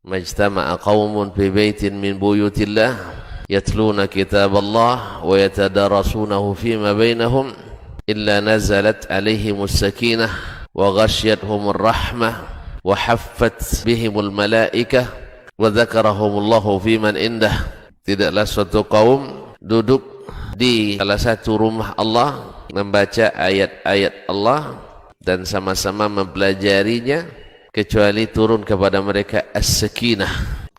majtama'a qaumun fi baitin min buyutillah yatluna kitaballah wa yatadarasunahu fima bainahum illa nazalat alaihimus sakinah wa ghasyiyatuhumur rahmah wa haffat bihimul malaikah wa dzakarahumullahu fiman indah. Tidaklah suatu kaum duduk di salah satu rumah Allah membaca ayat-ayat Allah dan sama-sama mempelajarinya kecuali turun kepada mereka as-sakinah,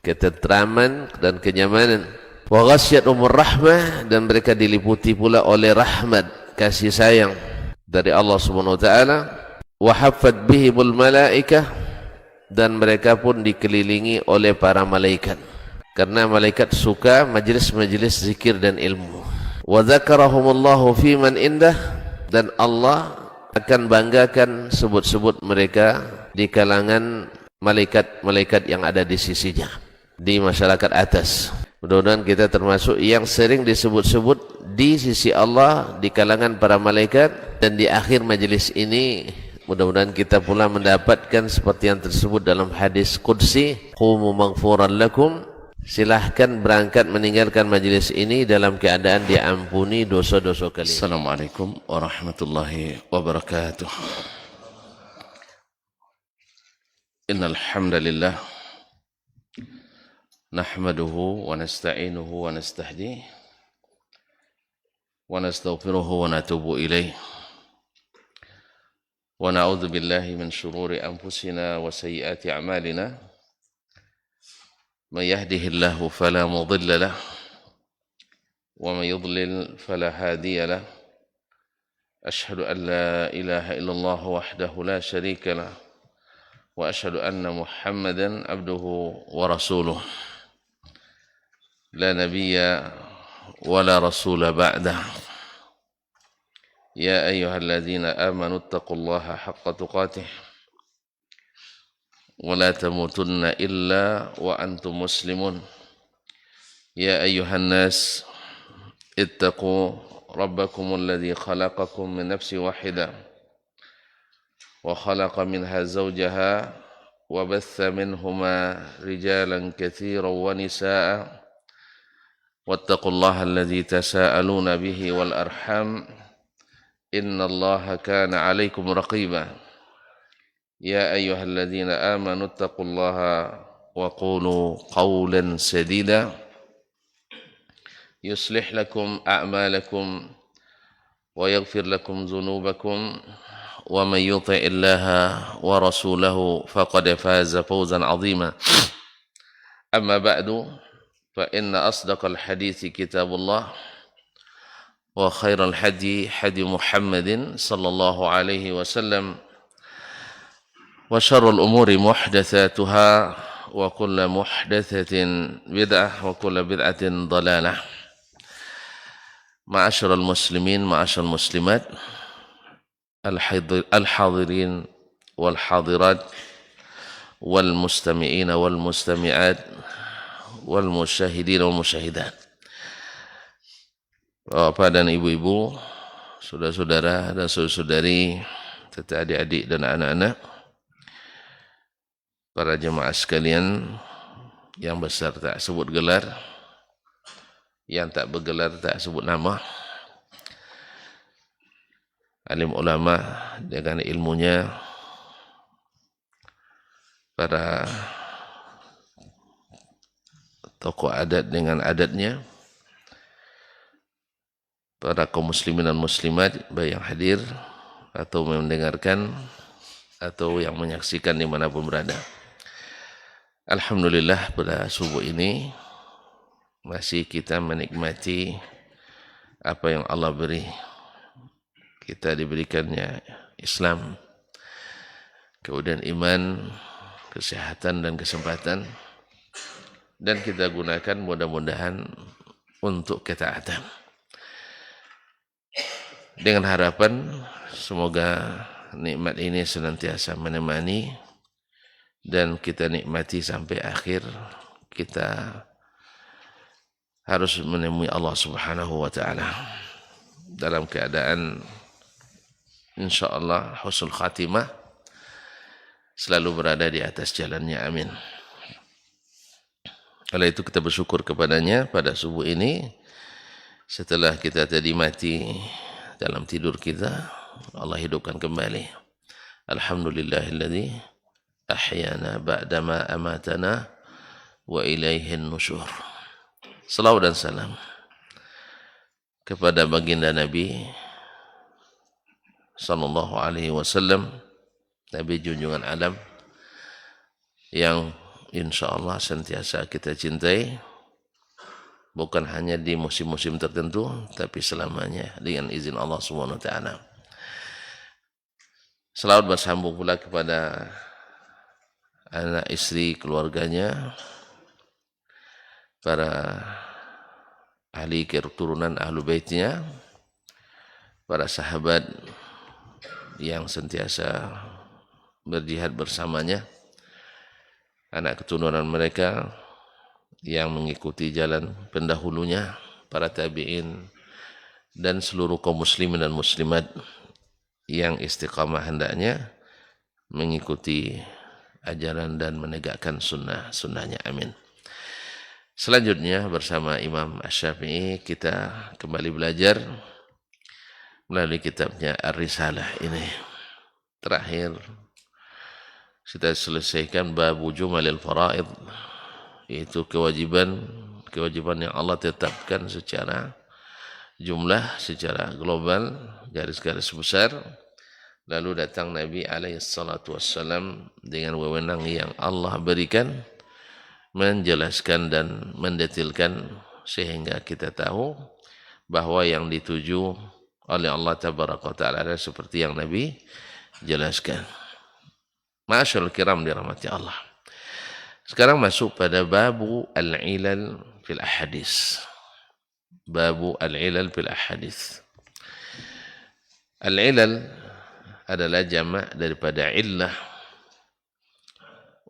ketentraman dan kenyamanan. Wa ghasyiyatuhumur rahmah, dan mereka diliputi pula oleh rahmat, kasih sayang dari Allah Subhanahu wa taala. Wa haffat bihimul malaikah, dan mereka pun dikelilingi oleh para malaikat, karena malaikat suka majlis-majlis zikir dan ilmu. Wa dzakarahumullahu fiman indah, dan Allah akan banggakan sebut-sebut mereka di kalangan malaikat-malaikat yang ada di sisinya, di masyarakat atas. Mudah-mudahan kita termasuk yang sering disebut-sebut di sisi Allah di kalangan para malaikat, dan di akhir majlis ini mudah-mudahan kita pula mendapatkan seperti yang tersebut dalam hadis qudsi, qumu maghfuran lakum, silahkan berangkat meninggalkan majlis ini dalam keadaan diampuni dosa-dosa kalian. Assalamualaikum warahmatullahi wabarakatuh. Innal hamdalillah nahmaduhu wa nasta'inuhu wa nastahdihi wa nastaghfiruhu wa natubu ilayh wa na'udzu billahi min shururi anfusina wa sayyiati a'malina man yahdihillahu fala mudilla lahu wa man yudlil fala hadiya lahu ashhadu an la ilaha illallah wahdahu la syarika lahu wa ashhadu anna muhammadan abduhu wa rasuluh la nabiyya wa la rasula ba'dah. Ya ayyuhalladzina amanu taqullaha haqqa tuqatih wa la tamutunna illa wa antum muslimun. Ya ayyuhan nas ittaqu rabbakum alladhi khalaqakum min nafsin wahidah wa khalaqa minha zawjaha wa batha minhuma rijalan katsiran wa nisaa wattaqullaha alladhi tasaaluna bihi wal arham innallaha kana 'alaykum raqiba. Ya ayyuhalladzina amanu taqullaha wa qulu qawlan sadida yuslih lakum a'malakum wa yaghfir lakum dhunubakum wa man yuti'illaha wa rasulahu faqad faza fawzan 'azima. Amma ba'du, fa inna asdaqal hadithi kitabullah wa khairal hadi hadi Muhammadin sallallahu alaihi wasallam wa syarrul umuri muhdatsatuha wa kullu muhdatsatin bid'ah wa kullu bid'atin dhalalah. Ma'asyiral muslimin, ma'asyiral muslimat, al-hadirin wal hadirat wal mustami'in wal mustami'at wal musyahidin wal musyahidat. Bapak dan ibu-ibu, saudara-saudara dan saudari, serta adik-adik dan anak-anak, para jemaah sekalian yang besar tak sebut gelar, yang tak bergelar tak sebut nama, alim ulama dengan ilmunya, para tokoh adat dengan adatnya, para kaum muslimin dan muslimat, baik yang hadir atau mendengarkan atau yang menyaksikan dimanapun berada. Alhamdulillah, pada subuh ini masih kita menikmati apa yang Allah beri. Kita diberikannya Islam, kemudian iman, kesehatan dan kesempatan, dan kita gunakan mudah-mudahan untuk ketaatan. Dengan harapan semoga nikmat ini senantiasa menemani dan kita nikmati sampai akhir. Kita harus menemui Allah Subhanahu wa taala dalam keadaan insyaallah husnul khatimah, selalu berada di atas jalannya, amin. Oleh itu kita bersyukur kepadanya pada subuh ini, setelah kita tadi mati dalam tidur kita, Allah hidupkan kembali. Alhamdulillahilladzi ahyana ba'dama amatana wa ilaihin nusyur. Salawat dan salam kepada baginda Nabi sallallahu alaihi wasallam, Nabi junjungan alam yang insyaallah sentiasa kita cintai, bukan hanya di musim-musim tertentu, tapi selamanya dengan izin Allah Subhanahu wa taala. Selawat bersambung pula kepada anak istri keluarganya, para ahli keturunan ahlu baitnya, para sahabat yang sentiasa berjihad bersamanya, anak keturunan mereka yang mengikuti jalan pendahulunya, para tabi'in, dan seluruh kaum muslimin dan muslimat yang istiqamah hendaknya mengikuti ajaran dan menegakkan sunnahnya. Amin. Selanjutnya bersama Imam Asy-Syafi'i kita kembali belajar melalui kitabnya Ar-Risalah ini. Terakhir kita selesaikan bab jumalil faraid, yaitu kewajiban yang Allah tetapkan secara jumlah, secara global, garis-garis besar. Lalu datang Nabi alaihissalatu wassalam dengan wewenang yang Allah berikan, menjelaskan dan mendetilkan sehingga kita tahu bahwa yang dituju oleh Allah tabaraka wa ta'ala seperti yang Nabi jelaskan. Ma'asyarul kiram dirahmati Allah. Sekarang masuk pada babu al-ilal fil ahadis. Babu al-ilal fil ahadis. Al-ilal adalah jamak daripada illah.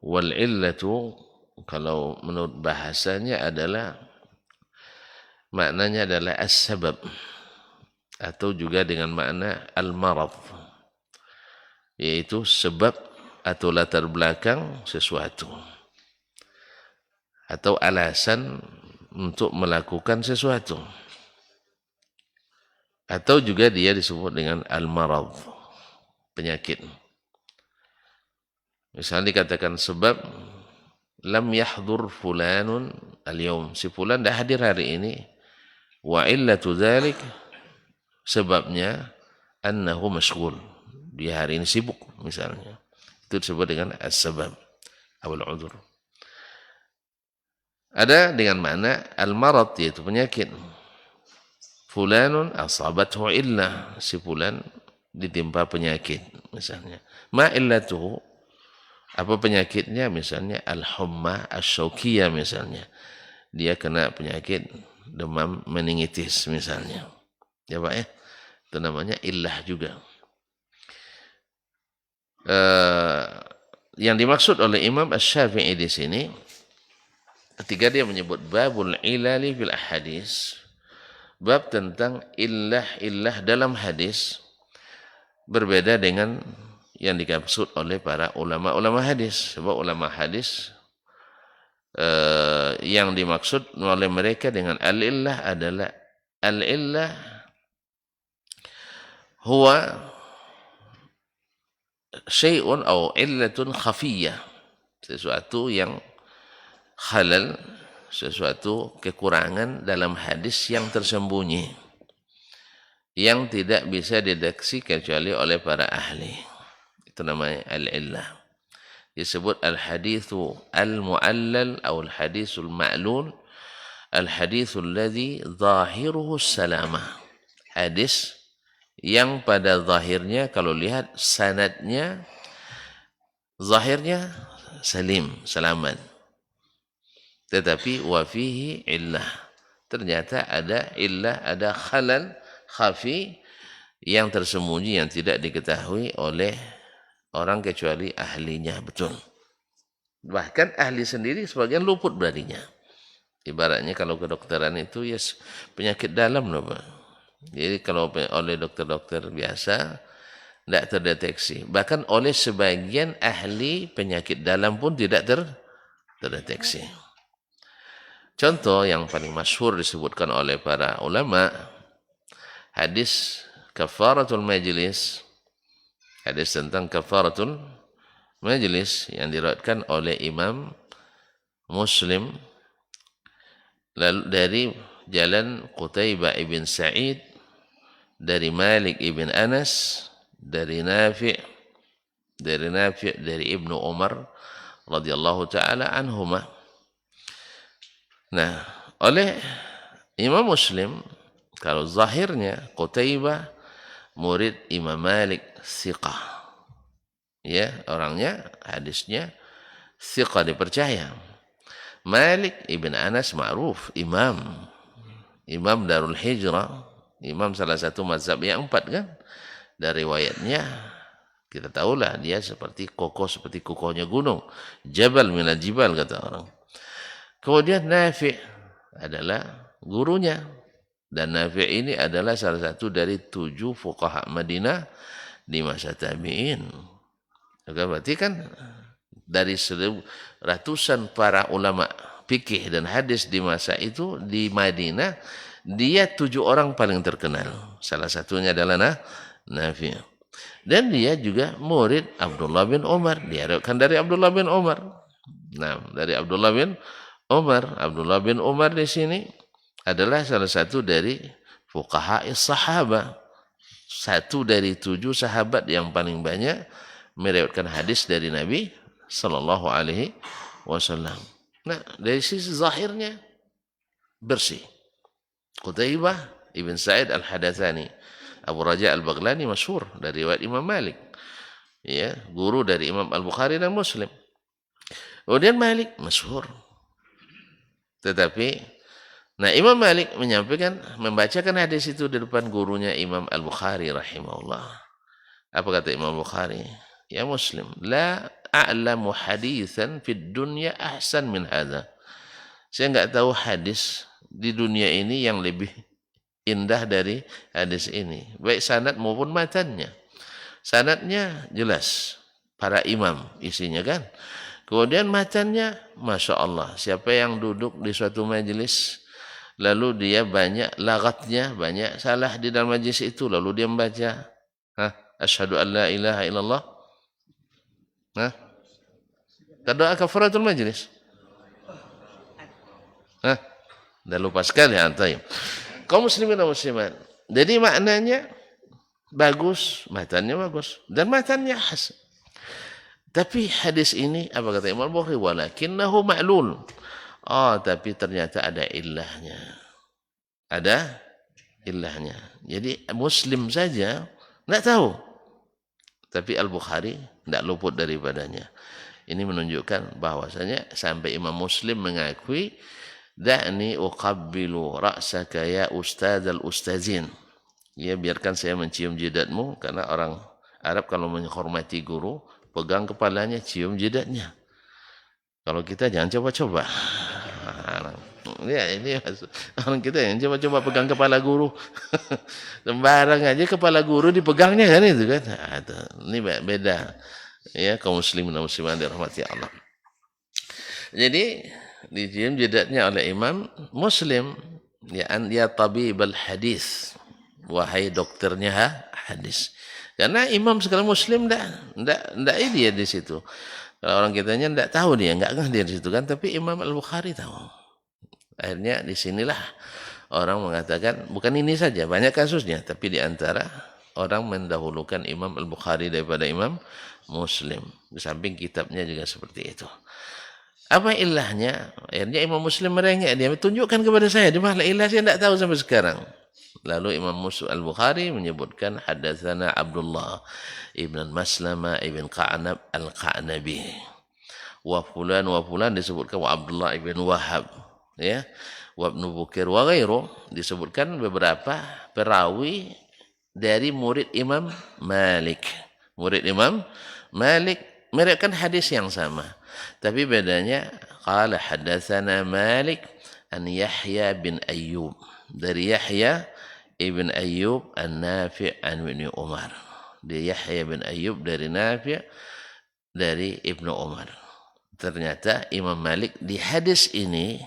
Wal illatu kalau menurut bahasanya adalah maknanya adalah as-sabab, atau juga dengan makna al-marad, yaitu sebab atau latar belakang sesuatu, atau alasan untuk melakukan sesuatu, atau juga dia disebut dengan al-marad, penyakit. Misalnya dikatakan sebab, lam yahdhur fulanun al-yawm, si fulan dah hadir hari ini, wa illatu dzalik, sebabnya annahu mashghul, dia hari ini sibuk misalnya. Itu disebut dengan as-sabab awal udzur. Ada dengan makna al-marad, yaitu penyakit. Fulanun asabathu illah, si fulan ditimpa penyakit misalnya. Ma illatuhu, apa penyakitnya? Misalnya al-humma asy-syaukiyah misalnya. Dia kena penyakit demam meningitis misalnya. Ya Pak ya? Itu namanya illah juga. Yang dimaksud oleh Imam Asy-Syafi'i di sini ketika dia menyebut babul ilali fil ahadis, bab tentang illah dalam hadis, berbeda dengan yang dimaksud oleh para ulama hadis. Sebab ulama hadis yang dimaksud oleh mereka dengan al-illah adalah al-illah huwa syai'un atau illatun khafiyah, sesuatu yang halal, sesuatu kekurangan dalam hadis yang tersembunyi, yang tidak bisa dideteksi kecuali oleh para ahli. Itu namanya al-illah. Disebut al-hadithu al-mu'allal atau al-hadithul ma'lul, al-hadithul ladzi zahiruhu salamah. Hadis yang pada zahirnya, kalau lihat sanadnya, zahirnya salim, selamat. Tetapi wafihi illah, ternyata ada illah, ada khalal khafi yang tersembunyi, yang tidak diketahui oleh orang kecuali ahlinya betul. Bahkan ahli sendiri sebagian luput berartinya. Ibaratnya kalau kedokteran itu ya penyakit dalam loh Pak. Jadi kalau oleh dokter-dokter biasa tidak terdeteksi. Bahkan oleh sebagian ahli penyakit dalam pun tidak terdeteksi. Contoh yang paling masyhur disebutkan oleh para ulama, hadis kafaratul majlis, hadis tentang kafaratul majlis yang diriwayatkan oleh Imam Muslim lalu dari jalan Qutaibah ibn Sa'id, dari Malik ibn Anas, dari Nafi' dari Ibnu Umar radhiyallahu taala anhuma. Nah, oleh Imam Muslim, kalau zahirnya Qutaibah murid Imam Malik thiqah. Ya, orangnya hadisnya thiqah, dipercaya. Malik ibn Anas ma'ruf, imam Darul Hijrah, imam salah satu mazhab yang 4 kan. Dari riwayatnya kita tahulah dia seperti kokohnya gunung, jabal minal jibal kata orang. Kemudian Nafi' adalah gurunya, dan Nafi' ini adalah salah satu dari 7 fuqaha Madinah di masa tabi'in. Berarti kan dari ratusan para ulama fikih dan hadis di masa itu di Madinah, dia 7 orang paling terkenal. Salah satunya adalah Nafi'. Dan dia juga murid Abdullah bin Umar. Diriwayatkan dari Abdullah bin Umar. Nah, dari Abdullah bin Umar di sini adalah salah satu dari fuqaha sahabat. Satu dari 7 sahabat yang paling banyak meriwayatkan hadis dari Nabi sallallahu alaihi wasallam. Nah, dari sisi zahirnya bersih. Qutaibah ibn Sa'id al-Hadatsani, Abu Raja al-Baghlani masyhur dari riwayat Imam Malik. Ya, guru dari Imam Al-Bukhari dan Muslim. Kemudian Malik masyhur. Tetapi Imam Malik membacakan hadis itu di depan gurunya Imam Al-Bukhari rahimahullah. Apa kata Imam Bukhari? Ya Muslim, la a'lamu haditsan fid dunya ahsan min hadza. Saya enggak tahu hadis di dunia ini yang lebih indah dari hadis ini, baik sanad maupun matannya. Sanadnya jelas, para imam isinya kan. Kemudian matannya, Masya Allah, siapa yang duduk di suatu majelis, lalu dia banyak lagatnya, banyak salah di dalam majelis itu, lalu dia membaca, asyhadu an la ilaha illallah, doa kafaratul majlis. Dah lupa sekali antai. Kaum muslimin dan muslimat. Jadi maknanya bagus, matanya bagus, dan matanya khas. Tapi hadis ini apa kata Imam Bukhari? Walakinnahu ma'lul. Tapi ternyata ada illahnya. Ada illahnya. Jadi Muslim saja tidak tahu. Tapi Al-Bukhari tidak luput daripadanya. Ini menunjukkan bahwasanya sampai Imam Muslim mengakui, da'ni uqabbilu ra'saka ya ustadzal ustazin. Ya, biarkan saya mencium jidatmu, karena orang Arab kalau menghormati guru, pegang kepalanya, cium jidatnya. Kalau kita jangan coba-coba. Ya, ini orang kita yang coba-coba pegang kepala guru. Sembarang aja kepala guru dipegangnya kan itu kan. Ini beda. Ya, kaum muslimin dan muslimat dirahmati Allah. Jadi dicium jidatnya oleh Imam Muslim, ya tabibal hadis, wahai dokternya hadis. Karena imam sekalian Muslim ndak dia di situ. Kalau orang kitanya ndak tahu dia, enggak dia di situ kan, tapi Imam Al-Bukhari tahu. Akhirnya di sinilah orang mengatakan, bukan ini saja, banyak kasusnya, tapi di antara orang mendahulukan Imam Al-Bukhari daripada Imam Muslim. Di samping kitabnya juga seperti itu. Apa ilahnya? Akhirnya Imam Muslim merengek, dia tunjukkan kepada saya, di mana ilah saya tidak tahu sampai sekarang. Lalu Imam Al-Bukhari menyebutkan hadatsana Abdullah ibn Maslama ibn Qa'nab al-Qa'nabi. Wa fulan disebutkan wa Abdullah ibn Wahab, ya. Wa Ibnu Bukir wa ghairu, disebutkan beberapa perawi dari murid Imam Malik. Murid Imam Malik meriwayatkan hadis yang sama. Tapi bedanya, qala hadatsana Malik an Yahya bin Ayyub, dari Yahya ibn Ayyub an-Nafi' an Ibnu Umar. Dari Yahya bin Ayyub dari Nafi' dari Ibnu Umar. ternyata Imam Malik di hadis ini,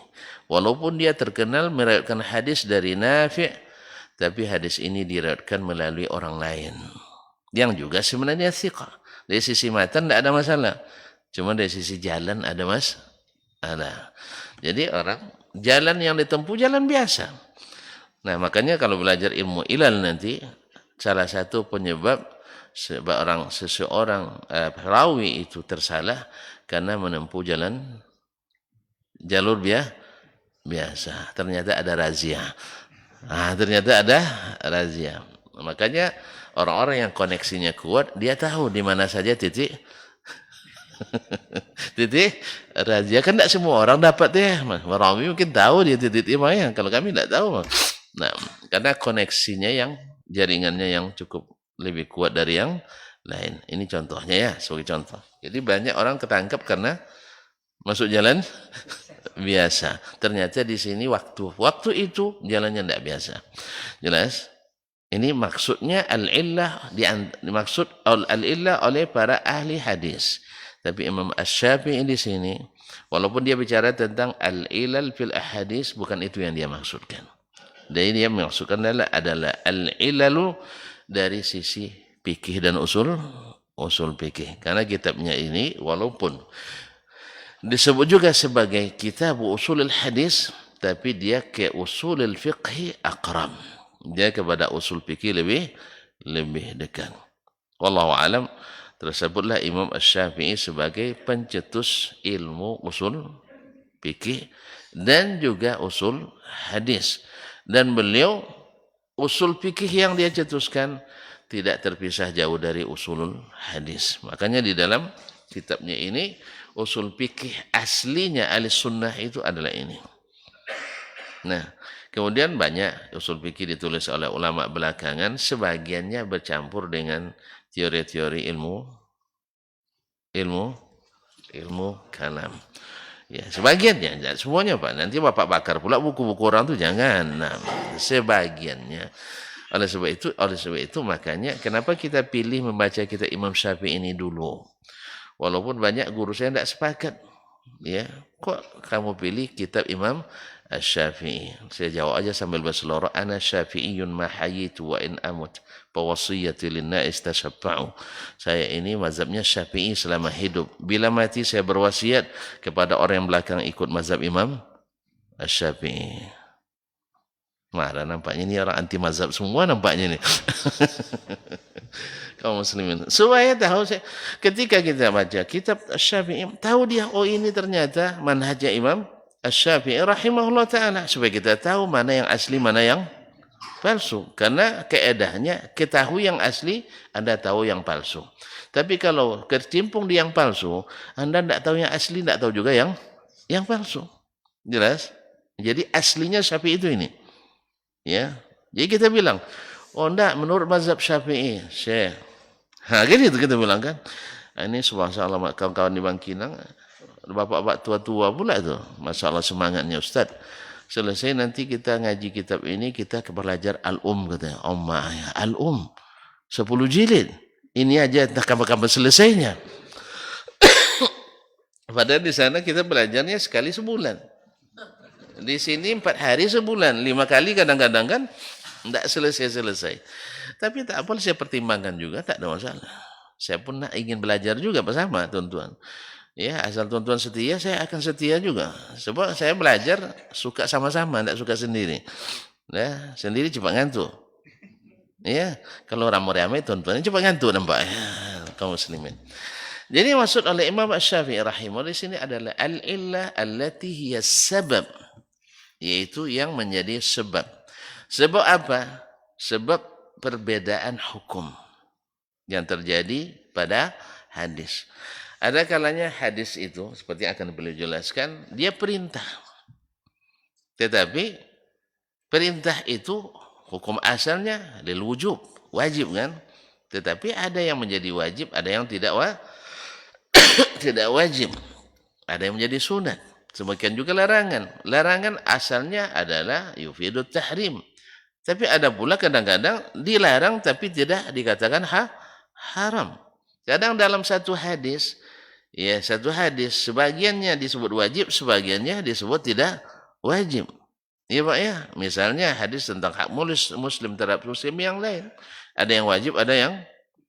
walaupun dia terkenal meriwayatkan hadis dari Nafi', tapi hadis ini diriwayatkan melalui orang lain yang juga sebenarnya thiqah. Dari sisi matan tidak ada masalah, cuma dari sisi jalan ada masalah. Jadi orang jalan yang ditempuh jalan biasa. Nah, makanya kalau belajar ilmu ilal nanti, salah satu penyebab seseorang rawi itu tersalah karena menempuh jalur biasa. Ternyata ada razia. Ternyata ada razia. Makanya orang-orang yang koneksinya kuat, dia tahu di mana saja titik razia. Kan tidak semua orang dapat ya. Rawi mungkin tahu dia titik mana. Kalau kami tidak tahu. Nah, karena koneksinya jaringannya yang cukup lebih kuat dari yang lain. Ini contohnya ya, sebagai contoh. Jadi banyak orang ketangkap karena masuk jalan biasa. Ternyata di sini waktu itu jalannya tidak biasa. Jelas? Ini maksudnya al-illah, dimaksud al-illah oleh para ahli hadis. Tapi Imam Asy-Syafi'i di sini, walaupun dia bicara tentang al-ilal fil ahadis, bukan itu yang dia maksudkan. Dan dia maksudkan adalah al-ilalu dari sisi fikih dan usul fikih. Karena kitabnya ini walaupun disebut juga sebagai kitab usul hadis, tapi dia ke usul fiqh aqrab. Dia kepada usul fikih lebih dekat. Wallahu alam. Tersebutlah Imam Asy-Syafi'i sebagai pencetus ilmu usul fikih dan juga usul hadis. Dan beliau usul fikih yang dia cetuskan tidak terpisah jauh dari usul hadis. Makanya di dalam kitabnya ini usul fikih aslinya ahli sunnah itu adalah ini. Nah, kemudian banyak usul fikih ditulis oleh ulama belakangan, sebagiannya bercampur dengan teori-teori ilmu kalam. Ya, sebagiannya, semuanya Pak. Nanti Bapak bakar pula buku-buku orang itu jangan. Nah, sebagiannya. Oleh sebab itu makanya kenapa kita pilih membaca kitab Imam Syafi'i ini dulu. Walaupun banyak guru saya tidak sepakat. Ya, kok kamu pilih kitab Imam Asy-Syafi'i? Saya jawab aja sambil berseloroh, ana Syafi'iyyun ma hayitu wa in amut fawasiyati linnais tashaffa'u. Saya ini mazhabnya Syafi'i selama hidup. Bila mati saya berwasiat kepada orang yang belakang ikut mazhab Imam Asy-Syafi'i. Marah nampaknya ini orang anti mazhab semua nampaknya ini. Kaum muslimin. Supaya tahu ketika kita baca kitab Asy-Syafi'i, tahu dia ini ternyata manhajnya Imam Asy-Syafi'i rahimahullah ta'ala. Supaya kita tahu mana yang asli, mana yang palsu. Karena keedahnya ketahui yang asli, Anda tahu yang palsu. Tapi kalau kecimpung di yang palsu, Anda tidak tahu yang asli, tidak tahu juga yang palsu. Jelas? Jadi aslinya Syafi'i itu ini. Ya. Jadi kita bilang, enggak, menurut mazhab Syafi'i, Syekh. Gitu kita bilang kan. Ini subhanallah kawan-kawan di Bangkinang, bapak-bapak tua-tua pula tuh. Masalah semangatnya Ustaz. Selesai nanti kita ngaji kitab ini, kita belajar katanya. Al-Um. 10 jilid. Ini aja entah kapan-kapan selesainya. Padahal di sana kita belajarnya sekali sebulan. Di sini 4 hari sebulan. 5 kali kadang-kadang kan tidak selesai. Tapi tak apa, saya pertimbangkan juga, tak ada masalah. Saya pun ingin belajar juga bersama tuan-tuan. Ya, asal tuan-tuan setia, saya akan setia juga. Sebab saya belajar suka sama-sama, tidak suka sendiri. Ya, sendiri cepat ngantuk. Ya, kalau ramai-ramai tuan-tuan cepat ngantuk nampak. Ya, kaum muslimin. Jadi maksud oleh Imam Asy-Syafi'i rahimahullah di sini adalah al-illah allati hiya sabab, yaitu yang menjadi sebab. Sebab apa? Sebab perbedaan hukum yang terjadi pada hadis. Ada kalanya hadis itu, seperti yang akan beliau jelaskan, dia perintah. Tetapi perintah itu hukum asalnya lil wujub, wajib kan? Tetapi ada yang menjadi wajib, ada yang tidak wajib. Ada yang menjadi sunat. Demikian juga larangan. Larangan asalnya adalah yufidut tahrim. Tapi ada pula kadang-kadang dilarang tapi tidak dikatakan haram. Kadang dalam satu hadis Ya, satu hadis sebagiannya disebut wajib, sebagiannya disebut tidak wajib. Ya Pak ya, misalnya hadis tentang hak muslim terhadap muslim yang lain. Ada yang wajib, ada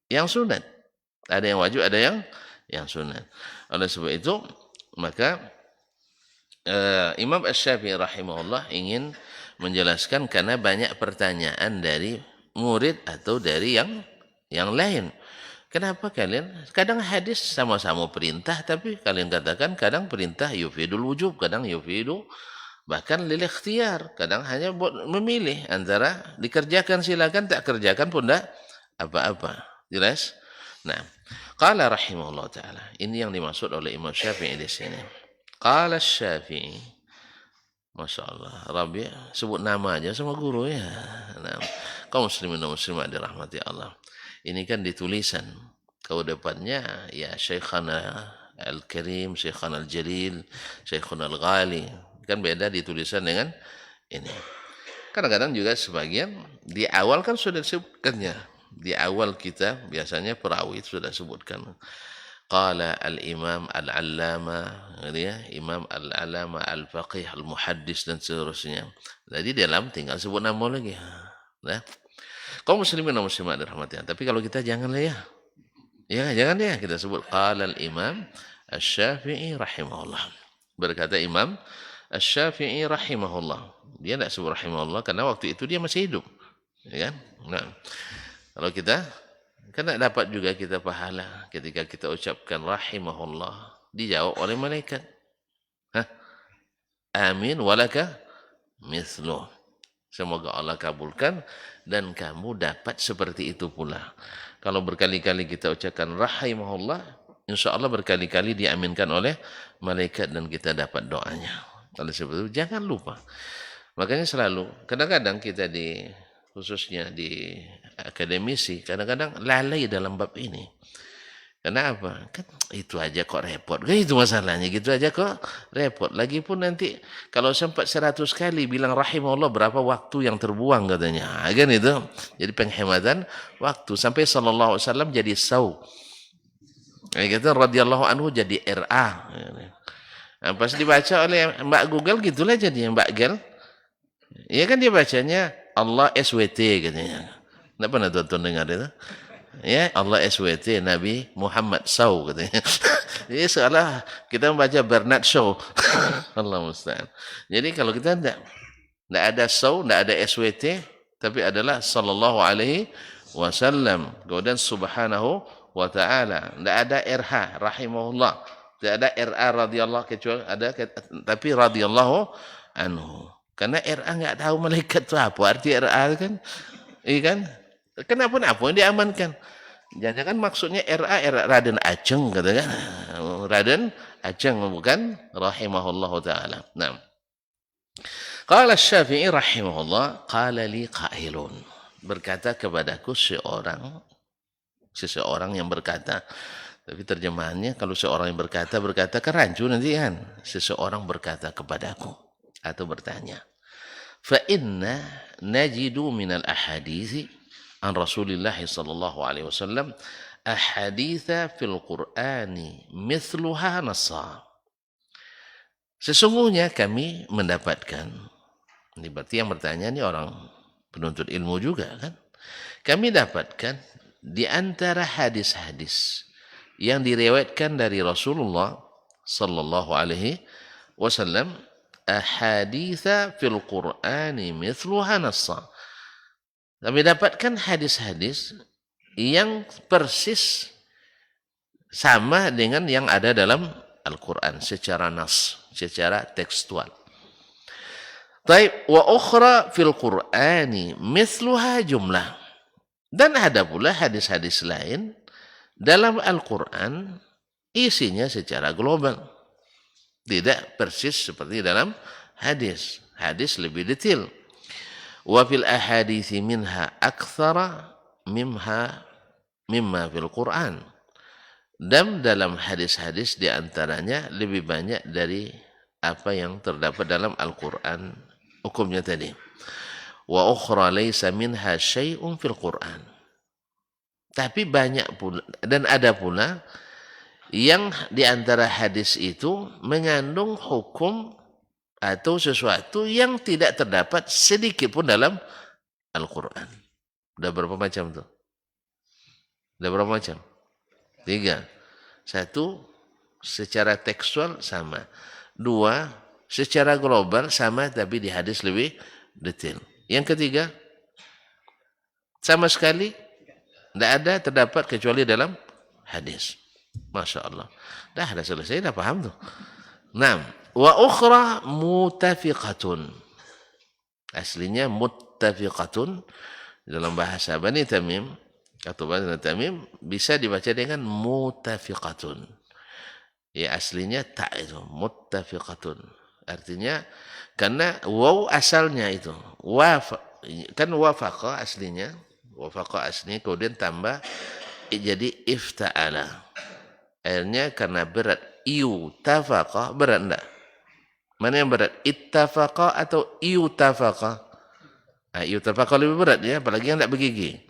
yang sunat. Ada yang wajib, ada yang sunat. Oleh sebab itu, maka Imam Asy-Syafi'i rahimahullah ingin menjelaskan karena banyak pertanyaan dari murid atau dari yang lain. Kenapa kalian kadang hadis sama-sama perintah tapi kalian katakan kadang perintah yufidul wujub, kadang yufidu bahkan lil ikhtiyar, kadang hanya buat memilih antara dikerjakan silakan, tak kerjakan pun tak apa-apa. Jelas? Nah, qala rahimahullah taala. Ini yang dimaksud oleh Imam Syafi'i di sini. Qala Syafi'i. Masya Allah, Rabi sebut nama aja sama guru ya. Nah, kaum muslimin dan muslimat dirahmati Allah. Ini kan ditulisan. Kalau depannya ya Syekhana Al-Karim, Syekhana Al-Jalil, Syekhana Al-Ghali. Kan beda ditulisan dengan ini. Kadang-kadang juga sebagian di awal kan sudah disebutkannya. Di awal kita biasanya perawi sudah sebutkan. Qala al-imam al-allama, ya, imam al-allama al-faqih al-muhaddis dan seterusnya. Jadi dalam tinggal sebut nama lagi. Nah, kaum muslimin dan muslimat dirahmati. Tapi kalau kita janganlah ya. Ya, jangan ya kita sebut qala al-imam Asy-Syafi'i rahimahullah. Berkata Imam Asy-Syafi'i rahimahullah. Dia tidak sebut rahimahullah karena waktu itu dia masih hidup. Ya kan? Nah, kalau kita kan tidak dapat juga kita pahala ketika kita ucapkan rahimahullah dijawab oleh malaikat. Hah? Amin walaka mithluh. Semoga Allah kabulkan dan kamu dapat seperti itu pula. Kalau berkali-kali kita ucapkan rahimahullah, insya Allah berkali-kali diaminkan oleh malaikat dan kita dapat doanya. Oleh sebab itu jangan lupa. Makanya selalu, kadang-kadang kita khususnya di akademisi, kadang-kadang lalai dalam bab ini. Kenapa? Kan itu aja kok repot. Kan itu masalahnya, gitu aja kok repot. Lagipun nanti kalau sempat 100 kali bilang rahimahullah berapa waktu yang terbuang katanya. Kan itu. Jadi penghematan waktu sampai sallallahu alaihi wasallam jadi saw. Gitu radhiyallahu anhu jadi RA. Nah, pas dibaca oleh Mbak Google gitulah jadinya Mbak Gel. Iya kan dia bacanya Allah SWT katanya. Enggak pernah tonton dengar itu? Ya, Allah SWT, Nabi Muhammad SAW katanya. Jadi seolah kita membaca Bernard Shaw. Allah musta'an. Jadi kalau kita tidak ada SAW, tidak ada SWT, tapi adalah sallallahu alaihi wasallam. Kemudian subhanahu wa ta'ala. Tidak ada RH, rahimahullah. Tidak ada RA radhiyallahu kecuali ada tapi radhiyallahu anhu. Karena RA enggak tahu malaikat itu apa arti RA kan? Iya kan? Kenapa yang diamankan? Jangan-jangan maksudnya RA Raden Ajeng katakan. Raden Ajeng bukan rahimahullah taala. Nah. Qala Asy-Syafi'i rahimahullah, qala li qailun. Berkata kepadaku seseorang yang berkata. Tapi terjemahannya kalau seorang yang berkata kan rancu nanti kan. Seseorang berkata kepadaku atau bertanya. Fa inna najidu minal ahadithi an Rasulillah sallallahu alaihi wasallam ahaditha fil Qur'ani mithluha nassa. Sesungguhnya kami mendapatkan, ini berarti yang bertanya ini orang penuntut ilmu juga kan. Kami dapatkan di antara hadis-hadis yang diriwayatkan dari Rasulullah sallallahu alaihi wasallam ahaditha fil Qur'ani mithluha nassa. Kami dapatkan hadis-hadis yang persis sama dengan yang ada dalam Al-Quran secara nas, secara tekstual. Taib wa ukhra fil Qur'ani mithluha jumlah. Dan ada pula hadis-hadis lain dalam Al-Quran isinya secara global. Tidak persis seperti dalam hadis. Hadis lebih detail. Wa fil ahadithi minha akthara mimma fil Quran. Dan dalam hadis-hadis diantaranya lebih banyak dari apa yang terdapat dalam Al-Quran hukumnya tadi. Wa ukhra laysa minha syai'un fil Quran. Tapi banyak pula dan ada pula yang di antara hadis itu mengandung hukum atau sesuatu yang tidak terdapat sedikit pun dalam Al-Quran. Udah berapa macam tuh? Udah berapa macam? 3. 1, secara tekstual sama. 2, secara global sama tapi di hadis lebih detail. Yang ketiga, sama sekali tidak ada terdapat kecuali dalam hadis. Masya Allah. Dah selesai, dah paham tuh. 6. Wa ukhra mutafiqatun. Aslinya muttafiqatun dalam bahasa Bani Tamim atau Bani Tamim bisa dibaca dengan mutafiqatun. Ya aslinya tak itu muttafiqatun. Artinya karena waw asalnya itu kan wafaqa aslinya, wafaqa aslinya kemudian tambah jadi ifta'ala. Akhirnya karena berat tafaqa berat enggak? Mana yang berat? Ittafaqa atau iutafaqa? Iutafaqa lebih berat ya, apalagi yang tidak bergigi.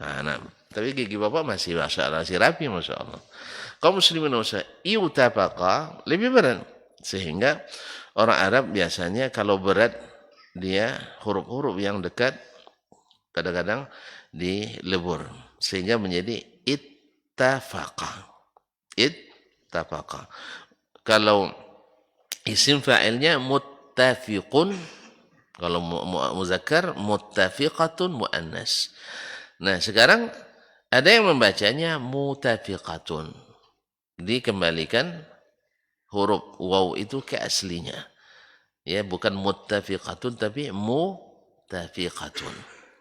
Nah, tapi gigi bapak masih masya Allah, masih rapi masya Allah. Kaum muslimin usah iutafaqa lebih berat. Sehingga orang Arab biasanya kalau berat dia huruf-huruf yang dekat kadang-kadang dilebur sehingga menjadi ittafaqa. Ittafaqa. Kalau isim fa'ilnya muttafiqun, kalau muzakkar muttafiqatun muannas. Nah, sekarang ada yang membacanya mutafiqatun. Dikembalikan huruf waw itu ke aslinya. Ya, bukan muttafiqatun tapi mutafiqatun.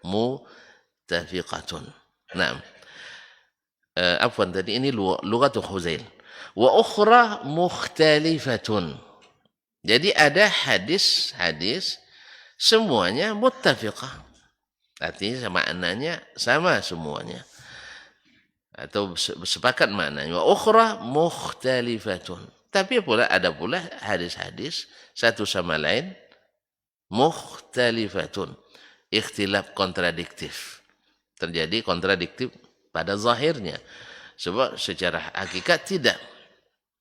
Mutafiqatun. Nah, afwan tadi ini lughatul Khuzail. Wa ukhra mukhtalifatun. Jadi ada hadis semuanya muttafiqah. Artinya maknanya sama semuanya. Atau sepakat maknanya. Wa ukhra mukhtalifatun. Tapi ada pula hadis-hadis satu sama lain mukhtalifatun. Ikhtilaf kontradiktif. Terjadi kontradiktif pada zahirnya. Sebab secara hakikat tidak.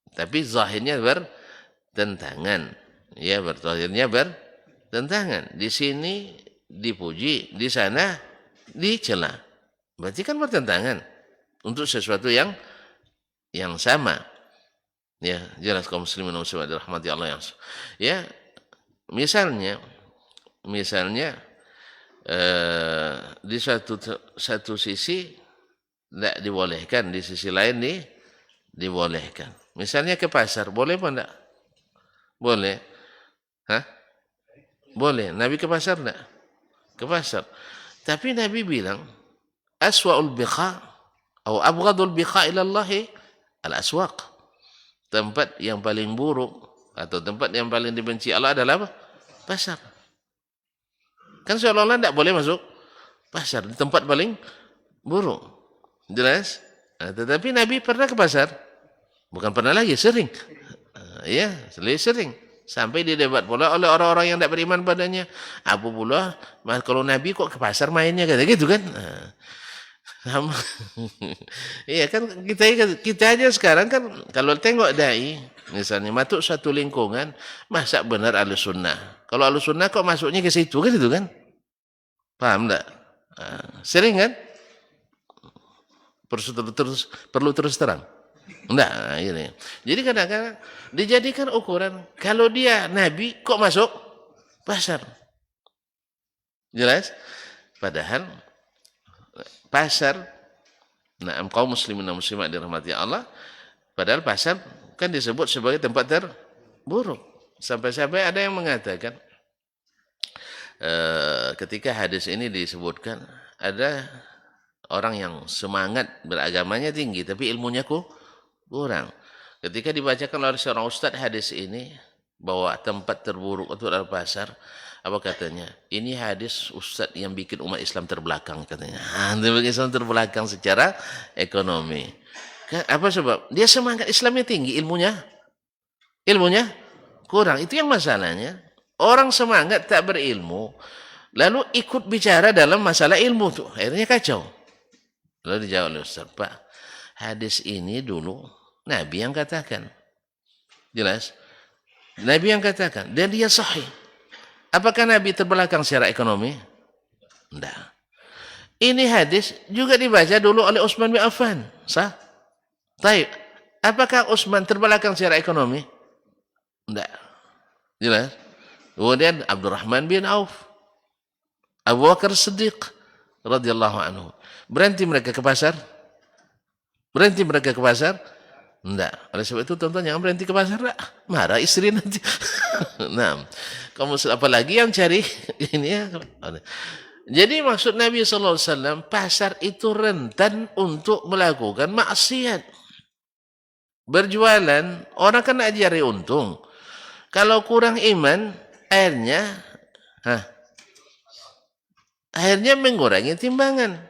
Tapi zahirnya bertentangan. Ya, zahirnya bertentangan. Di sini dipuji, di sana dicela. Berarti kan bertentangan untuk sesuatu yang sama. Ya, jelas kaum muslimin dan muslimat dirahmati Allah yang. Ya, misalnya di satu sisi tidak dibolehkan, di sisi lain dibolehkan. Misalnya ke pasar, boleh apa enggak? Boleh. Hah? Boleh. Nabi ke pasar enggak? Ke pasar. Tapi Nabi bilang, aswa'ul biqa atau abghadul biqa ila Allah al-aswaq. Tempat yang paling buruk atau tempat yang paling dibenci Allah adalah apa? Pasar. Kan seolah-olah tidak boleh masuk pasar, di tempat paling buruk. Jelas? Nah, tetapi Nabi pernah ke pasar? Bukan pernah lagi, sering. Ya, sering. Sampai didebat pula oleh orang-orang yang tidak beriman padanya. Apa pula, kalau Nabi kok ke pasar mainnya, kata gitu kan? Sama. Iya kan, kita aja sekarang kan, kalau tengok dai, misalnya masuk satu lingkungan, masa benar Ahlus Sunnah. Kalau Ahlus Sunnah kok masuknya ke situ kan, gitu kan? Paham enggak? Sering kan? Perlu terus terang. Enggak, ini. Jadi kadang-kadang dijadikan ukuran kalau dia nabi kok masuk pasar. Jelas? Padahal pasar, kaum muslimin dan muslimat dirahmati Allah, padahal pasar kan disebut sebagai tempat terburuk. Sampai-sampai ada yang mengatakan ketika hadis ini disebutkan, ada orang yang semangat beragamanya tinggi tapi ilmunya kurang. Ketika dibacakan oleh seorang ustaz hadis ini bahwa tempat terburuk itu adalah pasar, apa katanya? Ini hadis ustaz yang bikin umat Islam terbelakang katanya. Umat Islam terbelakang secara ekonomi. Apa sebab? Dia semangat Islamnya tinggi, ilmunya kurang. Itu yang masalahnya. Orang semangat tak berilmu, lalu ikut bicara dalam masalah ilmu tuh, akhirnya kacau. Lalu dijawab oleh Ustaz, Pak, hadis ini dulu Nabi yang katakan. Jelas? Nabi yang katakan. Dan dia sahih. Apakah Nabi terbelakang secara ekonomi? Tidak. Ini hadis juga dibaca dulu oleh Utsman bin Affan. Sah? Baik. Apakah Utsman terbelakang secara ekonomi? Tidak. Jelas? Kemudian Abdurrahman bin Auf, Abu Bakar Siddiq radhiyallahu anhu. Berhenti mereka ke pasar? Berhenti mereka ke pasar? Enggak. Oleh sebab itu tonton jangan berhenti ke pasar. Enggak. Marah istri nanti. Nah, kamu apalagi yang cari ini ya. Jadi maksud Nabi SAW, pasar itu rentan untuk melakukan maksiat. Berjualan, orang kan nak cari untung. Kalau kurang iman, akhirnya mengurangi timbangan.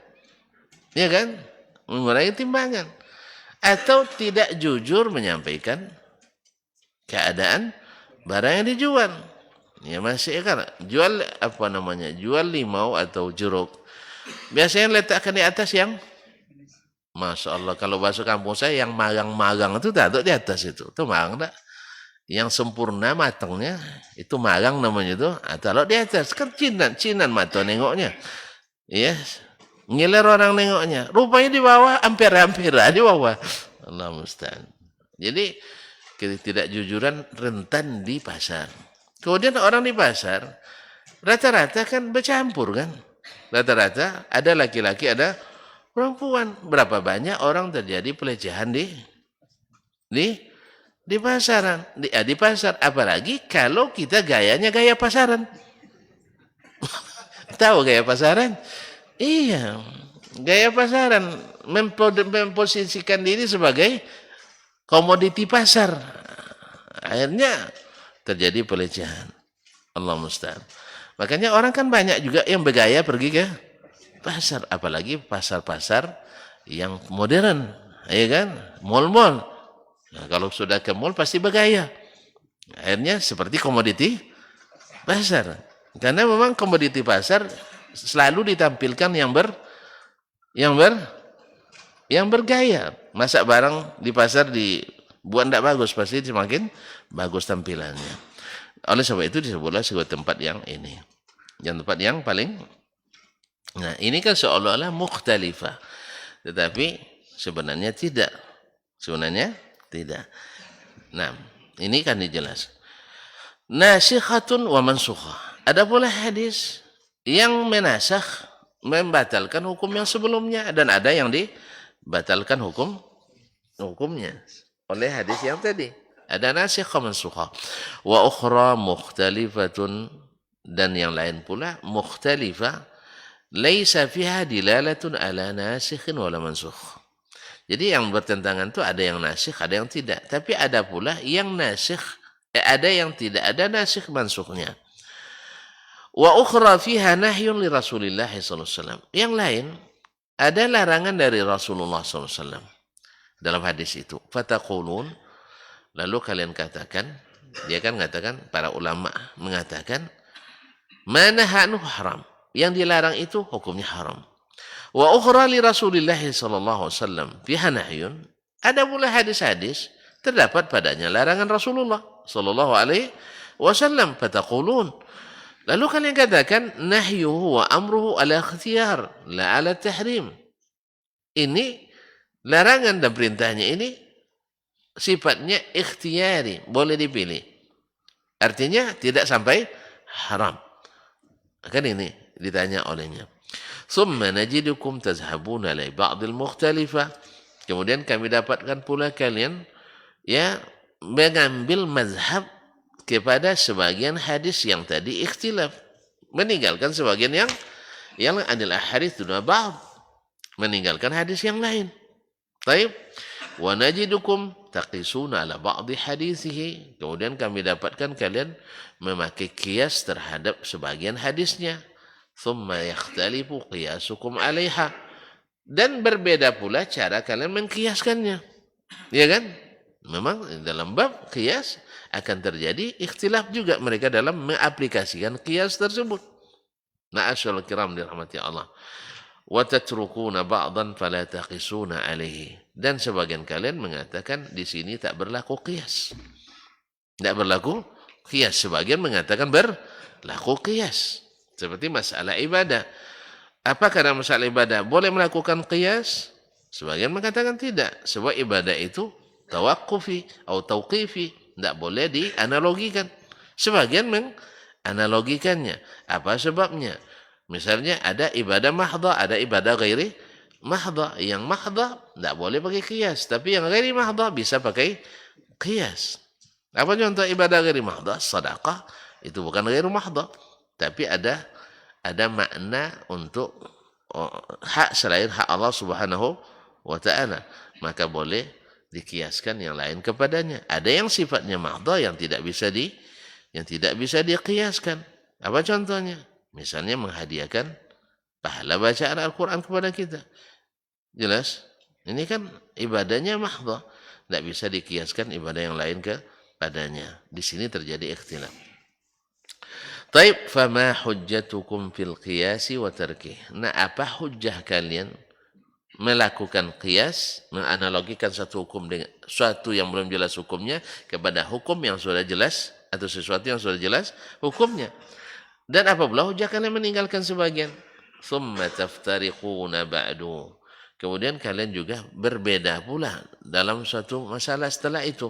Ya kan? Mengurangi timbangan. Atau tidak jujur menyampaikan keadaan barang yang dijual. Ya masih kan jual jual limau atau jeruk. Biasanya letakkan di atas yang Masya Allah, kalau bahasa kampung saya yang magang-magang itu taruh di atas itu magang tak? Yang sempurna matangnya itu magang namanya itu, taruh di atas kan cinan mata nengoknya, yes, ngiler orang nengoknya, rupanya di bawah ampere di bawah, Allah musta'an. Jadi ketidakjujuran rentan di pasar. Kemudian orang di pasar rata-rata kan bercampur kan, rata-rata ada laki-laki ada perempuan. Berapa banyak orang terjadi pelecehan di pasaran, di pasar. Apalagi kalau kita gayanya gaya pasaran. Tahu gaya pasaran? Iya, gaya pasaran memposisikan diri sebagai komoditi pasar. Akhirnya terjadi pelecehan. Allah musta'an. Makanya orang kan banyak juga yang bergaya pergi ke pasar, apalagi pasar-pasar yang modern, ya kan? Mall-mall. Nah, kalau sudah ke mall pasti bergaya. Akhirnya seperti komoditi pasar. Karena memang komoditi pasar selalu ditampilkan yang bergaya. Masa barang di pasar dibuat tidak bagus, pasti semakin bagus tampilannya. Oleh sebab itu disebutlah sebuah tempat yang ini. Yang tempat yang paling. Nah, ini kan seolah-olah mukhtalifah. Tetapi sebenarnya tidak. Sebenarnya tidak. Nah, ini kan dijelas. Nasikhatun wa mansukhah. Ada pula hadis yang menasakh, membatalkan hukum yang sebelumnya, dan ada yang dibatalkan hukumnya oleh hadis yang tadi. Ada nasikh wa mansukhah. Wa ukhra mukhtalifatun, dan yang lain pula mukhtalifah. Laisa fiha dilalatun ala nasikhin wala mansukh. Jadi yang bertentangan itu ada yang nasikh, ada yang tidak. Tapi ada pula yang nasikh, ada yang tidak, ada nasikh mansukhnya. Wa ukhra fiha nahyun li Rasulillah sallallahu alaihi wasallam. Yang lain ada larangan dari Rasulullah sallallahu alaihi wasallam dalam hadis itu. Fataqulun, lalu kalian katakan, dia kan mengatakan, para ulama mengatakan, manahanu haram. Yang dilarang itu hukumnya haram. Wa ukhra li Rasulillah sallallahu alaihi wasallam fiha nahyun. Ada pula hadis-hadis terdapat padanya larangan Rasulullah sallallahu alaihi wasallam. Fataqulun, lalu kalian katakan nahyuhu wa amruhu ala ikhtiyar la ala tahrim. Ini larangan dan perintahnya ini sifatnya ikhtiyari, boleh dipilih. Artinya tidak sampai haram. Kan ini ditanya olehnya. Summa najidukum tazhabuna li ba'dil mukhtalifah. Kemudian kami dapatkan pula kalian ya mengambil mazhab kepada sebagian hadis yang tadi ikhtilaf, meninggalkan sebagian yang anil ahadits duna ba'd, meninggalkan hadis yang lain. Baik. Wa najidukum taqisuna ala ba'di hadisihi. Kemudian kami dapatkan kalian memakai kias terhadap sebagian hadisnya. Thumma yakhtalifu qiyasukum alaiha. Dan berbeda pula cara kalian mengkiaskannya. Ya kan? Memang dalam bab kias akan terjadi ikhtilaf juga mereka dalam mengaplikasikan kias tersebut. Ma'asyarul kiram dirahmati Allah. Wa tatrukuna ba'dan fala taqisuna alaihi. Dan sebagian kalian mengatakan di sini tak berlaku qiyas. Tidak berlaku qiyas. Sebagian mengatakan berlaku qiyas. Seperti masalah ibadah. Apa karena masalah ibadah boleh melakukan qiyas? Sebagian mengatakan tidak. Sebab ibadah itu tawakufi atau tauqifi. Tidak boleh dianalogikan. Sebagian menganalogikannya. Apa sebabnya? Misalnya ada ibadah mahdha, ada ibadah ghairi mahdha. Yang mahdha tidak boleh pakai qiyas. Tapi yang ghairi mahdha bisa pakai qiyas. Apa contoh ibadah ghairi mahdha? Sedekah itu bukan ghairi mahdha. Tapi ada makna untuk hak selain hak Allah Subhanahu wa ta'ala. Maka boleh dikiaskan yang lain kepadanya. Ada yang sifatnya mahdha yang tidak bisa dikiaskan. Apa contohnya? Misalnya menghadiahkan pahala bacaan Al-Quran kepada kita. Jelas? Ini kan ibadahnya mahdha. Tidak bisa dikiaskan ibadah yang lain kepadanya. Di sini terjadi ikhtilaf. Taib, fama hujjatukum fil qiyasi wa tarkih. Nah, apa hujjah kalian melakukan qiyas, menganalogikan satu hukum dengan suatu yang belum jelas hukumnya kepada hukum yang sudah jelas atau sesuatu yang sudah jelas hukumnya. Dan apabila hujjah kalian meninggalkan sebagian, thumma taftariquna ba'du. Kemudian kalian juga berbeda pula dalam suatu masalah setelah itu.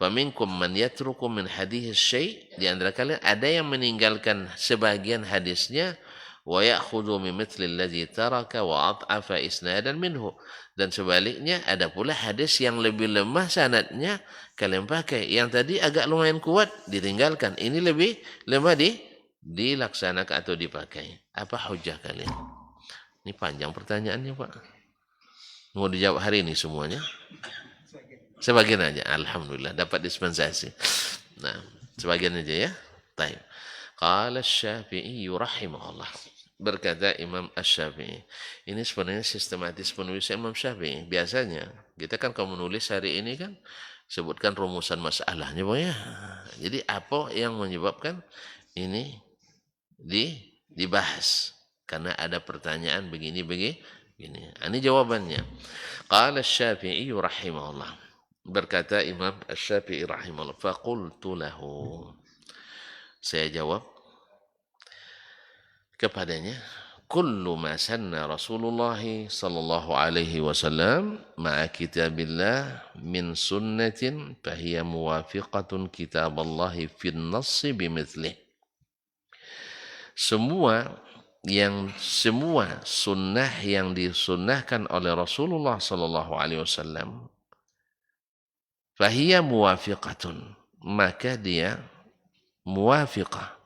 Faminkum man yatruku min hadis syai', di antara kalian ada yang meninggalkan sebagian hadisnya, wa ya'khudhu min mithli alladhi taraka wa ad'afa isnadan minhu, dan sebaliknya ada pula hadis yang lebih lemah sanadnya kalian pakai, yang tadi agak lumayan kuat ditinggalkan, ini lebih lemah dilaksanakan atau dipakai. Apa hujjah kalian? Ini panjang pertanyaannya, Pak. Mau dijawab hari ini semuanya? Sebagian aja, alhamdulillah dapat dispensasi. Nah, sebagian aja ya. Baik. Qala Asy-Syafi'i rahimahullah. Berkata Imam Asy-Syafi'i. Ini sebenarnya sistematis penulis Imam Syafi'i. Biasanya kita kan kalau menulis hari ini kan sebutkan rumusan masalahnya, Bang ya. Jadi apa yang menyebabkan ini dibahas? Karena ada pertanyaan begini. Ini jawabannya. Qala Asy-Syafi'i rahimahullah. Berkata Imam Asy-Syafi'i rahimahullah, faqultu lahu, saya jawab kepadanya, kullu ma sanna Rasulullah sallallahu alaihi wasallam ma'a kitabillah min sunnatin fahiya muwafiqatun kitaballahi fin nassi bimithlih. Semua sunnah yang disunnahkan oleh Rasulullah sallallahu alaihi wasallam, fahiya muwafiqatun, maka dia muwafiqah,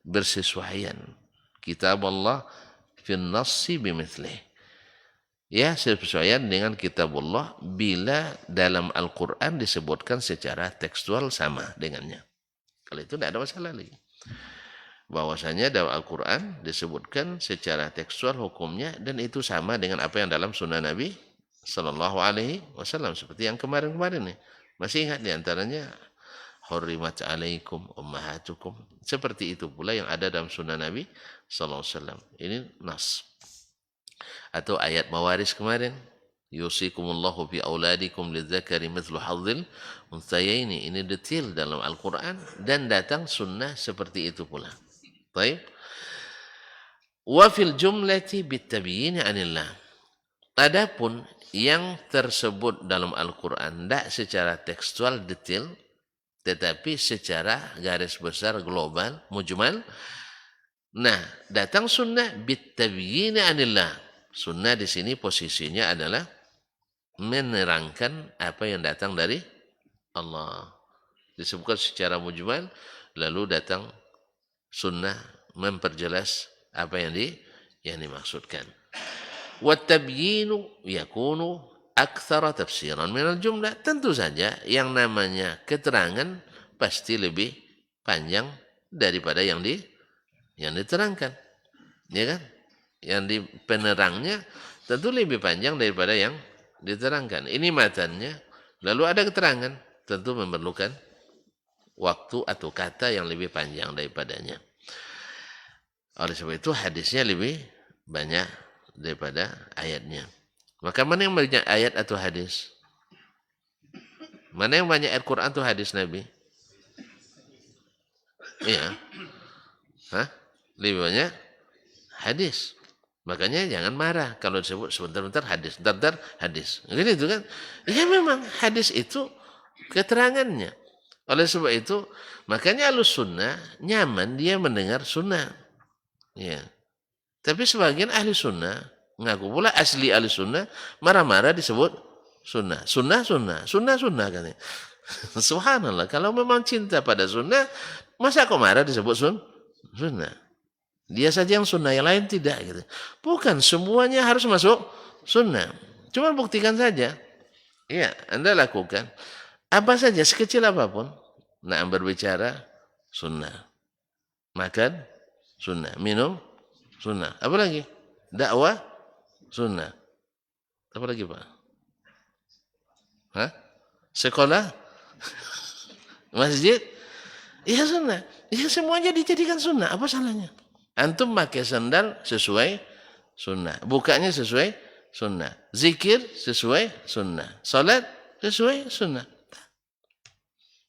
bersesuaian, kitab Allah fin nassi bimithlih, ya sesuaian dengan kitab Allah bila dalam Al-Quran disebutkan secara tekstual sama dengannya. Kalau itu tidak ada masalah lagi. Bahwasanya dalam Al-Quran disebutkan secara tekstual hukumnya dan itu sama dengan apa yang dalam sunnah Nabi Sallallahu Alaihi Wasallam, seperti yang kemarin-kemarin nih. Masih ingat diantaranya hurrimat alaikum ummahatukum. Seperti itu pula yang ada dalam sunnah Nabi Sallallahu Alaihi Wasallam. Ini nas. Atau ayat mawaris kemarin. Yusikumullahu fi auladikum lidzakari mithlu hadzil unthayaini. Ini detail dalam Al-Quran dan datang sunnah seperti itu pula. Baik. Wa fil jumlati bitabyin anillah. Adapun yang tersebut dalam Al-Quran tidak secara tekstual detail, tetapi secara garis besar global, mujmal. Nah, datang sunnah bitabyin anillah. Sunnah di sini posisinya adalah menerangkan apa yang datang dari Allah. Disebutkan secara mujmal, lalu datang sunnah memperjelas apa yang dimaksudkan. Wat-tabyinu yakunu aktsara tafsiran minal jumlah. Tentu saja yang namanya keterangan pasti lebih panjang daripada yang diterangkan. Ya kan? Yang di penerangnya tentu lebih panjang daripada yang diterangkan. Ini matannya, lalu ada keterangan, tentu memerlukan waktu atau kata yang lebih panjang daripadanya. Oleh sebab itu hadisnya lebih banyak daripada ayatnya. Maka mana yang banyak ayat atau hadis? Mana yang banyak ayat Quran atau hadis Nabi? Iya. Hah? Lebih banyak hadis. Makanya jangan marah kalau disebut sebentar-bentar hadis, sebentar hadis. Gitu kan? Ya memang hadis itu keterangannya. Oleh sebab itu, makanya Ahlus Sunnah nyaman dia mendengar sunnah. Ya. Tapi sebagian ahli sunnah ngaku pula asli ahli sunnah marah-marah disebut sunnah. Sunnah katanya. Subhanallah, kalau memang cinta pada sunnah, masa kok marah disebut sunnah? Dia saja yang sunnah, yang lain tidak gitu. Bukan semuanya harus masuk sunnah. Cuma buktikan saja. Iya, Anda lakukan apa saja sekecil apapun. Nah, berbicara sunnah. Makan sunnah, minum sunnah. Apa lagi? Dakwah sunnah. Apa lagi, Pak? Hah? Sekolah? Masjid? Iya sunnah. Iya semuanya dijadikan sunnah. Apa salahnya? Antum pakai sandal sesuai sunnah. Bukanya sesuai sunnah. Zikir sesuai sunnah. Salat sesuai sunnah.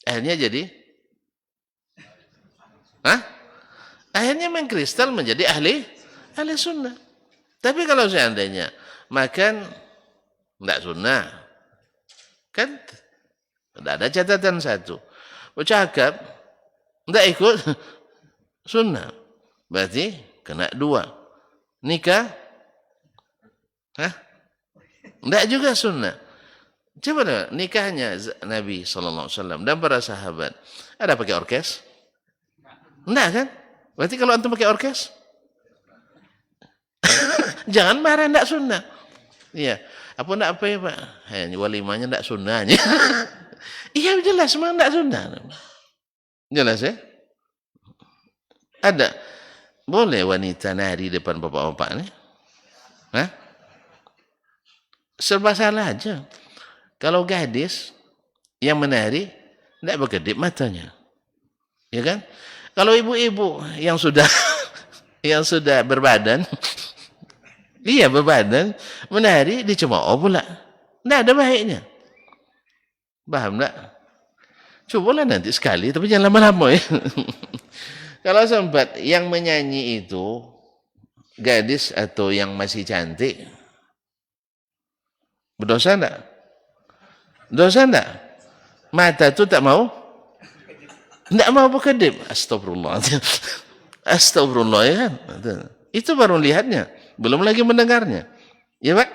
Akhirnya jadi? Hah? Akhirnya mengkristal menjadi ahli sunnah. Tapi kalau seandainya makan tidak sunnah, kan tidak ada catatan satu. Bercakap tidak ikut sunnah, berarti kena 2. Nikah, tidak juga sunnah. Coba nikahnya Nabi SAW dan para sahabat, ada pakai orkes? Tidak kan? Berarti kalau antum pakai orkes, jangan marah, tidak sunnah. Iya. Apa ya Pak? Walimahnya tidak sunnahnya. Iya jelas, memang tidak sunnah. Jelas ya? Ada. Boleh wanita nari depan bapak-bapak ini? Hah? Serba salah aja. Kalau gadis yang menari, tidak berkedip matanya. Ya kan? Kalau ibu-ibu yang sudah berbadan, iya berbadan, menari dicemooh pula. Tidak ada baiknya. Paham tak? Cobalah nanti sekali, tapi jangan lama-lama ya. Kalau sempat yang menyanyi itu gadis atau yang masih cantik, berdosa enggak? Dosa enggak? Mata itu tak mau? Enggak mau berkedip. Astagfirullah. Astagfirullah ya kan? Itu baru lihatnya, belum lagi mendengarnya. Ya Pak?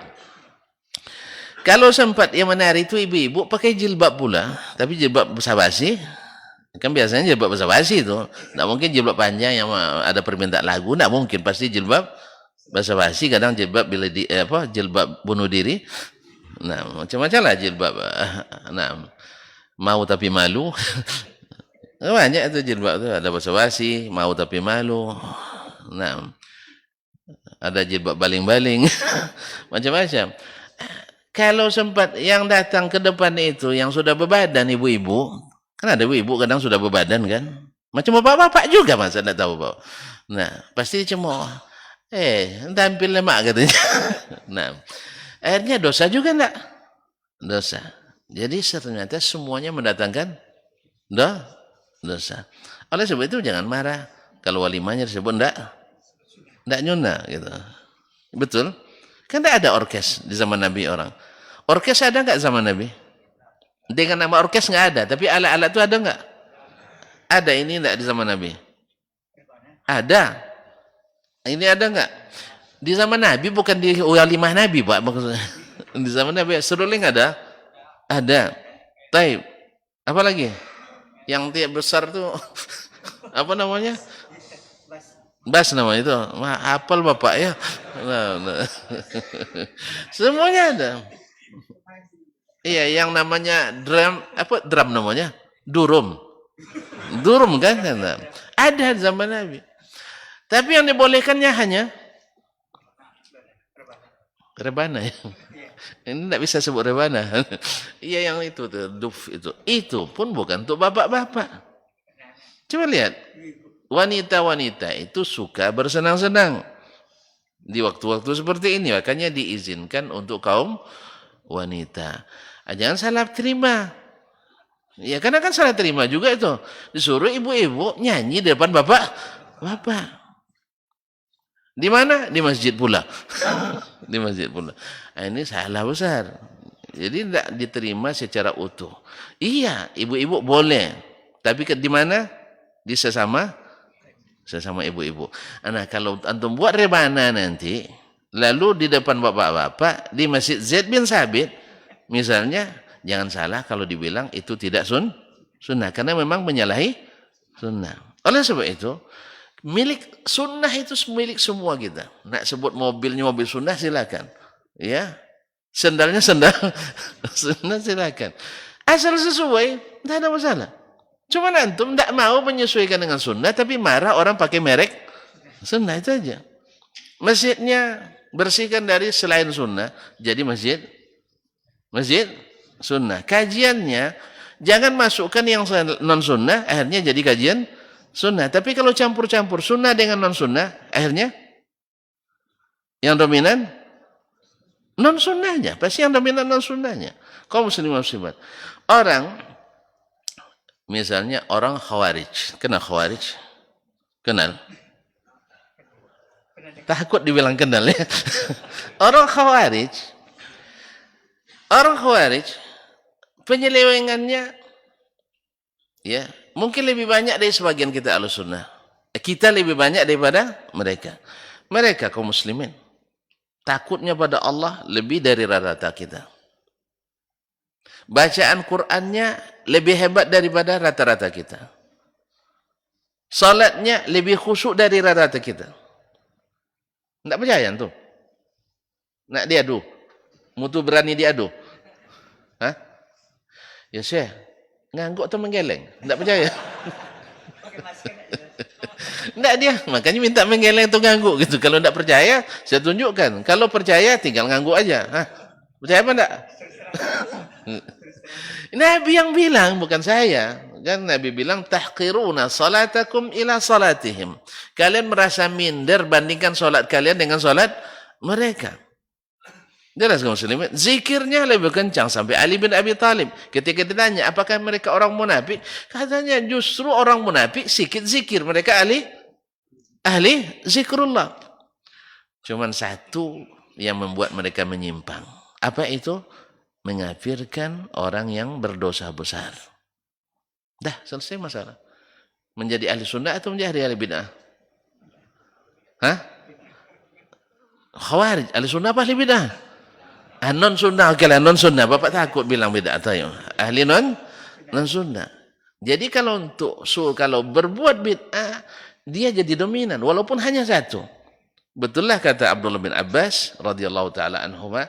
Kalau sempat yang menari itu ibu-ibu pakai jilbab pula, tapi jilbab basa-basi. Kan biasanya jilbab basa-basi itu. Tidak mungkin jilbab panjang yang ada permintaan lagu, tidak mungkin. Pasti jilbab basa-basi, kadang jilbab jilbab bunuh diri. Nah, macam-macam lah jilbab. Nah, mau tapi malu. Banyak itu jilbab itu, ada basa-basi, mau tapi malu. Nah, ada jilbab baling-baling. Macam-macam. Kalau sempat yang datang ke depan itu yang sudah berbadan ibu-ibu, kan ada ibu-ibu kadang sudah berbadan kan, macam bapak-bapak juga masa tidak tahu Pak. Nah pasti cemooh, tampil lemak katanya. Nah akhirnya dosa juga enggak? Dosa. Jadi ternyata semuanya mendatangkan dosa. Oleh sebab itu jangan marah kalau walimahnya disebut enggak nyuna gitu. Betul? Kan tidak ada orkes di zaman Nabi orang. Orkes ada enggak zaman Nabi? Dengan nama orkes enggak ada, tapi alat-alat itu ada enggak? Ada ini enggak di zaman Nabi? Ada. Ini ada enggak? Di zaman Nabi bukan di walimah Nabi, Pak. Di zaman Nabi seruling ada? Ada. Taib. Apa lagi? Yang tiap besar tuh apa namanya? Bas namanya itu. Hafal Bapak ya. Nah. Semuanya ada. Iya, yang namanya drum namanya? Durum kan? Ada di zaman Nabi. Tapi yang dibolehkannya hanya rebana ya. Ini tidak bisa sebut rebana. Iya yang itu tuh, duf itu. Itu pun bukan untuk bapak-bapak. Coba lihat. Wanita-wanita itu suka bersenang-senang. Di waktu-waktu seperti ini makanya diizinkan untuk kaum wanita. Jangan salah terima. Ya karena kan salah terima juga itu. Disuruh ibu-ibu nyanyi di depan bapak. Di mana? Di masjid pula. Di masjid pula. Nah, ini salah besar. Jadi tidak diterima secara utuh. Iya, ibu-ibu boleh. Tapi di mana? Di sesama ibu-ibu. Nah, kalau antum buat rebana nanti, lalu di depan bapak-bapak di Masjid Zaid bin Sabit, misalnya, jangan salah kalau dibilang itu tidak sunnah. Karena memang menyalahi sunnah. Oleh sebab itu, milik sunnah itu milik semua kita. Nak sebut mobilnya mobil sunnah silakan. Ya, sendalnya sendal sunnah silakan. Asal sesuai, tidak ada masalah. Cuma antum tidak mau menyesuaikan dengan sunnah, tapi marah orang pakai merek sunnah, itu aja. Masjidnya bersihkan dari selain sunnah, jadi masjid sunnah. Kajiannya jangan masukkan yang non sunnah, akhirnya jadi kajian sunnah. Tapi kalau campur-campur sunnah dengan non sunnah, akhirnya yang dominan non sunnahnya. Pasti yang dominan non sunnahnya. Kaum muslimin muslimat. Misalnya orang khawarij. Kenal khawarij? Kenal? Takut dibilang kenal ya. Orang khawarij penyelewengannya ya mungkin lebih banyak dari sebagian kita Ahlussunnah. Kita lebih banyak daripada mereka. Mereka kaum muslimin takutnya pada Allah lebih dari rata-rata kita. Bacaan Qur'annya lebih hebat daripada rata-rata kita. Salatnya lebih khusyuk dari rata-rata kita. Tidak percaya tuh? Nak diadu? Mutu berani diadu? Hah? Ya Syekh, ngangguk atau menggeleng? Tidak percaya? Tidak dia, makanya minta menggeleng atau ngangguk gitu. Kalau tidak percaya, saya tunjukkan. Kalau percaya, tinggal ngangguk aja. Hah? Percaya apa tidak? Nabi yang bilang, bukan saya. Kan Nabi bilang, tahqiruna salatakum ila salatihim. Kalian merasa minder bandingkan salat kalian dengan salat mereka. Jelas kaum muslimin, zikirnya lebih kencang sampai Ali bin Abi Thalib. Ketika ditanya, apakah mereka orang munafik? Katanya justru orang munafik sikit zikir. Mereka ahli zikrullah. Cuman satu yang membuat mereka menyimpang. Apa itu? Mengafirkan orang yang berdosa besar. Dah selesai masalah. Menjadi ahli sunnah atau menjadi ahli bid'ah? Hah? Khawarij, ahli sunnah apa ahli bid'ah? Non sunnah, oke lah non sunnah. Bapak takut bilang bid'ah tayo. Ahli non sunnah. Jadi kalau kalau berbuat bid'ah, dia jadi dominan walaupun hanya satu. Betullah kata Abdullah bin Abbas radhiyallahu taala anhuma,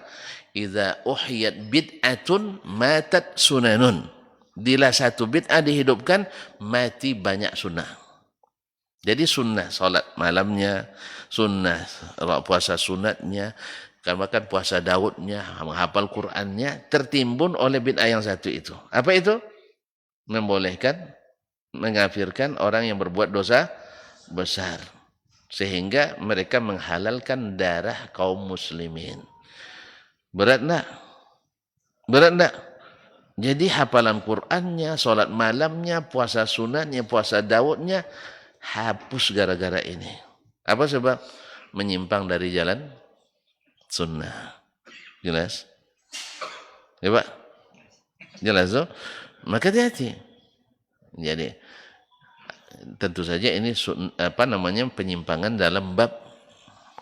idza uhyat bid'atun matat sunanun. Bila satu bid'ah dihidupkan, mati banyak sunnah. Jadi sunnah salat malamnya, sunnah puasa sunatnya, bahkan puasa Daudnya, menghafal Qur'annya, tertimbun oleh bid'ah yang satu itu. Apa itu? Membolehkan, mengafirkan orang yang berbuat dosa besar. Sehingga mereka menghalalkan darah kaum muslimin. Berat enggak? Berat enggak? Jadi hafalan Qur'annya, sholat malamnya, puasa sunatnya, puasa Daudnya, hapus gara-gara ini. Apa sebab? Menyimpang dari jalan sunnah. Jelas? Ya Pak? Jelas tuh? Maka hati-hati. Jadi, tentu saja ini penyimpangan dalam bab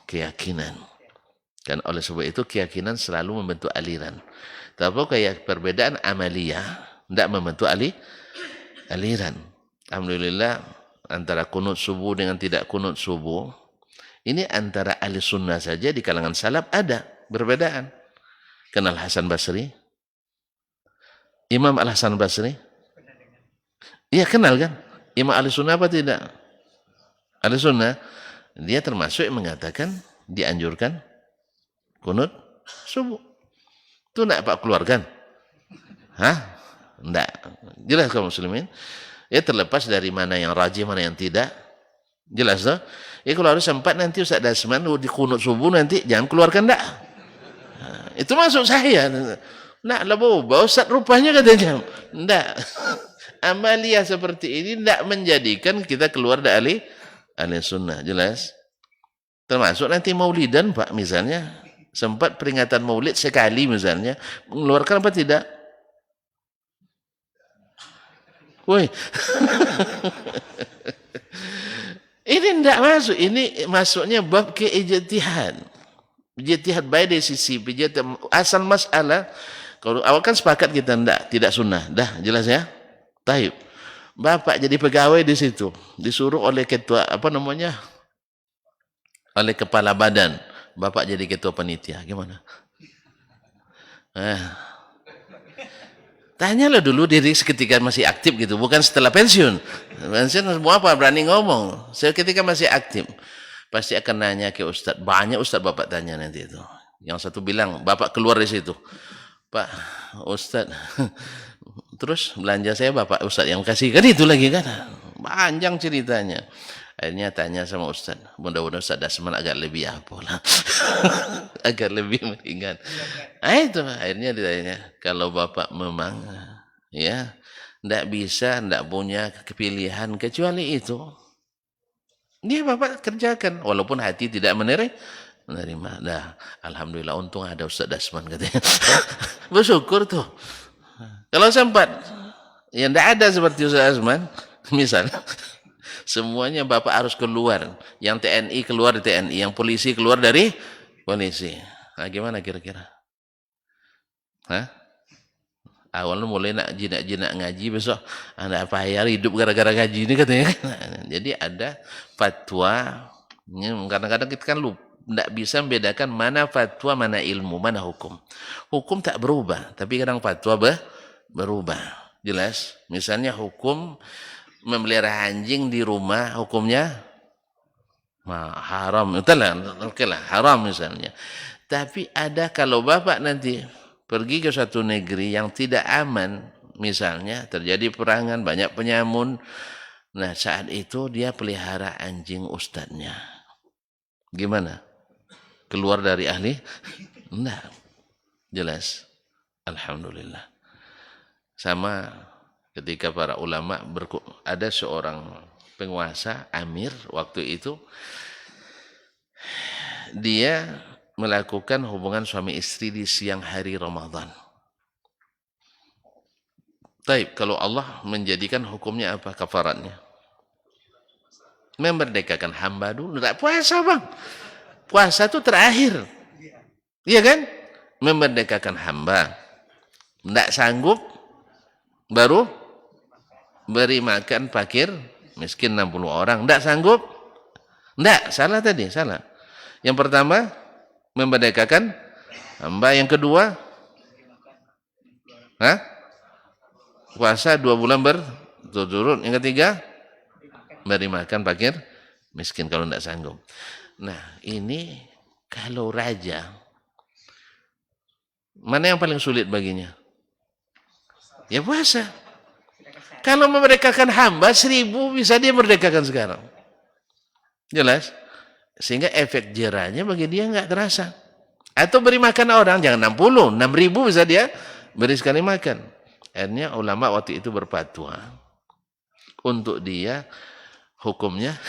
keyakinan. Dan oleh sebab itu keyakinan selalu membentuk aliran. Tapi kayak perbedaan amaliyah tidak membentuk aliran. Alhamdulillah antara kunut subuh dengan tidak kunut subuh ini antara ahli sunnah saja di kalangan salaf ada perbedaan. Kenal Hasan Basri? Imam Al-Hasan Basri? Iya kenal kan? Imam ahli sunnah apa tidak? Ahli sunnah dia termasuk yang mengatakan dianjurkan kunut subuh. Itu nak Pak keluarkan? Hah? Enggak. Jelas kaum muslimin. Ya terlepas dari mana yang rajih, mana yang tidak. Jelas tak? Ya kalau harus sempat nanti Ustaz Dasman di kunut subuh nanti jangan keluarkan tak. Itu masuk saya. Nak lah boba Ustaz rupanya katanya. Tidak. Amalia seperti ini tidak menjadikan kita keluar dari ahli sunnah. Jelas? Termasuk nanti maulidan Pak misalnya. Sempat peringatan maulid sekali misalnya. Mengeluarkan apa tidak? Woi. Ini tidak masuk. Ini masuknya bab keijtihad. Ijtihad baik dari sisi asal masalah. Kalau awal kan sepakat kita tidak sunnah. Dah jelas ya. Taib. Bapak jadi pegawai di situ. Disuruh oleh ketua oleh kepala badan. Bapak jadi ketua panitia. Gimana? Tanyalah dulu diri ketika masih aktif gitu, bukan setelah pensiun. Pensiun semua apa berani ngomong. Saya ketika masih aktif pasti akan nanya ke Ustadz. Banyak Ustadz Bapak tanya nanti itu. Yang satu bilang, Bapak keluar dari situ. Pak, Ustadz, terus belanja saya Bapak Ustadz yang kasih. Kan itu lagi kan. Panjang ceritanya. Akhirnya tanya sama Ustadz. Mudah-mudahan Ustadz Dasman agak lebih apalah. Agar lebih meringan. Itu akhirnya ditanya. Kalau Bapak memang ya tidak bisa, tidak punya kepilihan kecuali itu. Dia Bapak kerjakan. Walaupun hati tidak menerima. Dah, alhamdulillah untung ada Ustaz Dasman katanya. Bersyukur tuh. Kalau sempat, ya tidak ada seperti Ustaz Dasman, misal, semuanya Bapak harus keluar. Yang TNI keluar dari TNI, yang polisi keluar dari polisi. Nah, gimana kira-kira? Awalnya mulai nak jinak-jinak ngaji, besok anda payah hidup gara-gara ngaji ini katanya. Jadi ada fatwa. Kadang-kadang kita kan lupa. Tidak bisa membedakan mana fatwa, mana ilmu, mana hukum. Hukum tak berubah, tapi kadang fatwa berubah. Jelas? Misalnya hukum memelihara anjing di rumah, hukumnya haram. Itulah, oke lah, haram misalnya. Tapi ada kalau Bapak nanti pergi ke suatu negeri yang tidak aman, misalnya terjadi peperangan, banyak penyamun. Nah saat itu dia pelihara anjing ustadznya. Gimana? Keluar dari ahli? Enggak. Jelas. Alhamdulillah. Sama ketika para ulama ada seorang penguasa, amir waktu itu, dia melakukan hubungan suami istri di siang hari Ramadan. Taib, kalau Allah menjadikan hukumnya apa kafaratnya? Memerdekakan hamba dulu. Tidak puasa bang. Puasa itu terakhir. Iya kan? Memerdekakan hamba. Tidak sanggup, baru beri makan fakir, miskin 60 orang. Tidak sanggup? Tidak, salah tadi, salah. Yang pertama, memerdekakan hamba. Yang kedua, puasa 2 bulan berturut-turut. Yang ketiga, beri makan fakir, miskin kalau tidak sanggup. Nah, ini kalau raja, mana yang paling sulit baginya? Ya puasa. Kalau memerdekakan hamba 1000 bisa dia merdekakan sekarang. Jelas? Sehingga efek jerahnya bagi dia enggak terasa. Atau beri makan orang, jangan 60, 6.000 bisa dia beri sekali makan. Akhirnya ulama waktu itu berfatwa untuk dia hukumnya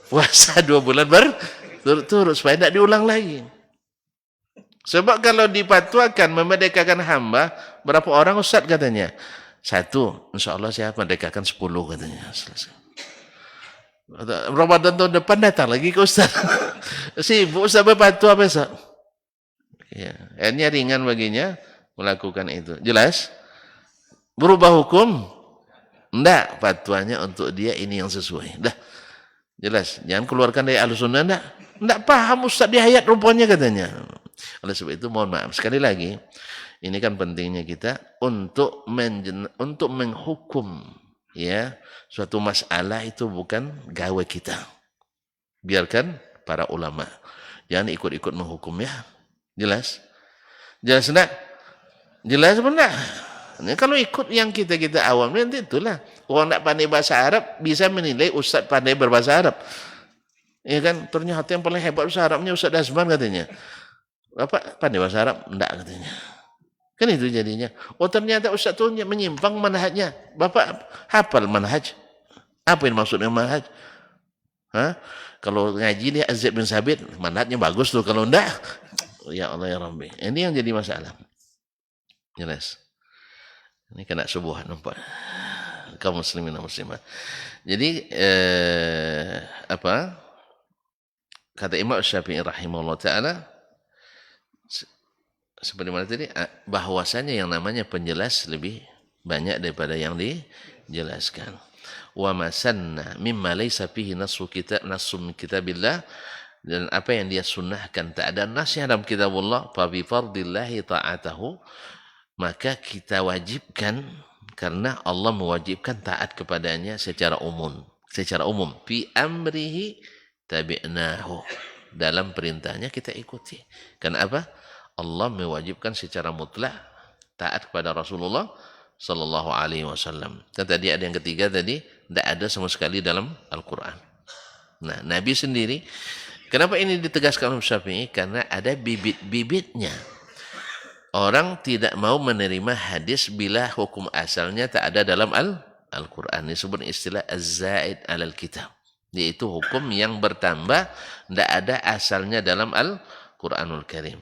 puasa 2 bulan berturut-turut supaya tidak diulang lagi. Sebab kalau dipatwakan memerdekakan hamba, berapa orang Ustaz katanya? 1, insya Allah saya merdekakan 10 katanya. Selesai. Ramadan tahun depan datang lagi ke Ustaz. Sibuk Ustaz berfatwa besok. Ya, akhirnya ringan baginya melakukan itu. Jelas? Berubah hukum? Enggak, fatwanya untuk dia ini yang sesuai. Dah. Jelas, jangan keluarkan dari Ahlussunnah. Enggak paham Ustaz di ayat rupanya katanya. Oleh sebab itu mohon maaf sekali lagi, ini kan pentingnya kita untuk menghukum ya suatu masalah itu bukan gawe kita. Biarkan para ulama. Jangan ikut-ikut menghukum ya. Jelas? Jelas enggak? Jelas apa enggak? Kalau ikut yang kita awam nanti itulah orang tak pandai bahasa Arab bisa menilai ustaz pandai berbahasa Arab. Ya kan, ternyata yang paling hebat bahasa Arabnya Ustaz Dasman katanya. Bapak pandai bahasa Arab? Enggak katanya. Kan itu jadinya. Oh ternyata ustaz tu menyimpang manhajnya. Bapak hafal manhaj. Apa yang maksudnya manhaj? Hah? Kalau ngaji dia Azib bin Sabit, manhajnya bagus tuh. Kalau enggak, ya Allah ya Rabbi. Ini yang jadi masalah. Jelas. Ini kena subuhan nampak. Kaum muslimin dan muslimat. Jadi apa? Kata Imam Syafi'i rahimahullah taala seperti mana tadi, bahwasanya yang namanya penjelas lebih banyak daripada yang dijelaskan. Wa masanna mimma laysa fihi nassu min kitabillah, dan apa yang dia sunnahkan tak ada nasnya dalam kitabullah, fa bi fardillahi ta'atahu, maka kita wajibkan karena Allah mewajibkan taat kepadanya secara umum. Fi amrihi tabi'nahu, dalam perintahnya kita ikuti. Kenapa? Allah mewajibkan secara mutlak taat kepada Rasulullah sallallahu alaihi wasallam. Dan tadi ada yang ketiga tadi, tidak ada sama sekali dalam Al-Qur'an. Nah, Nabi sendiri, kenapa ini ditegaskan oleh Syafi'i? Karena ada bibit-bibitnya. Orang tidak mau menerima hadis bila hukum asalnya tak ada dalam Al-Qur'an. Ini disebut istilah az-zaid 'alal kitab. Yaitu hukum yang bertambah, tidak ada asalnya dalam Al-Qur'anul Karim.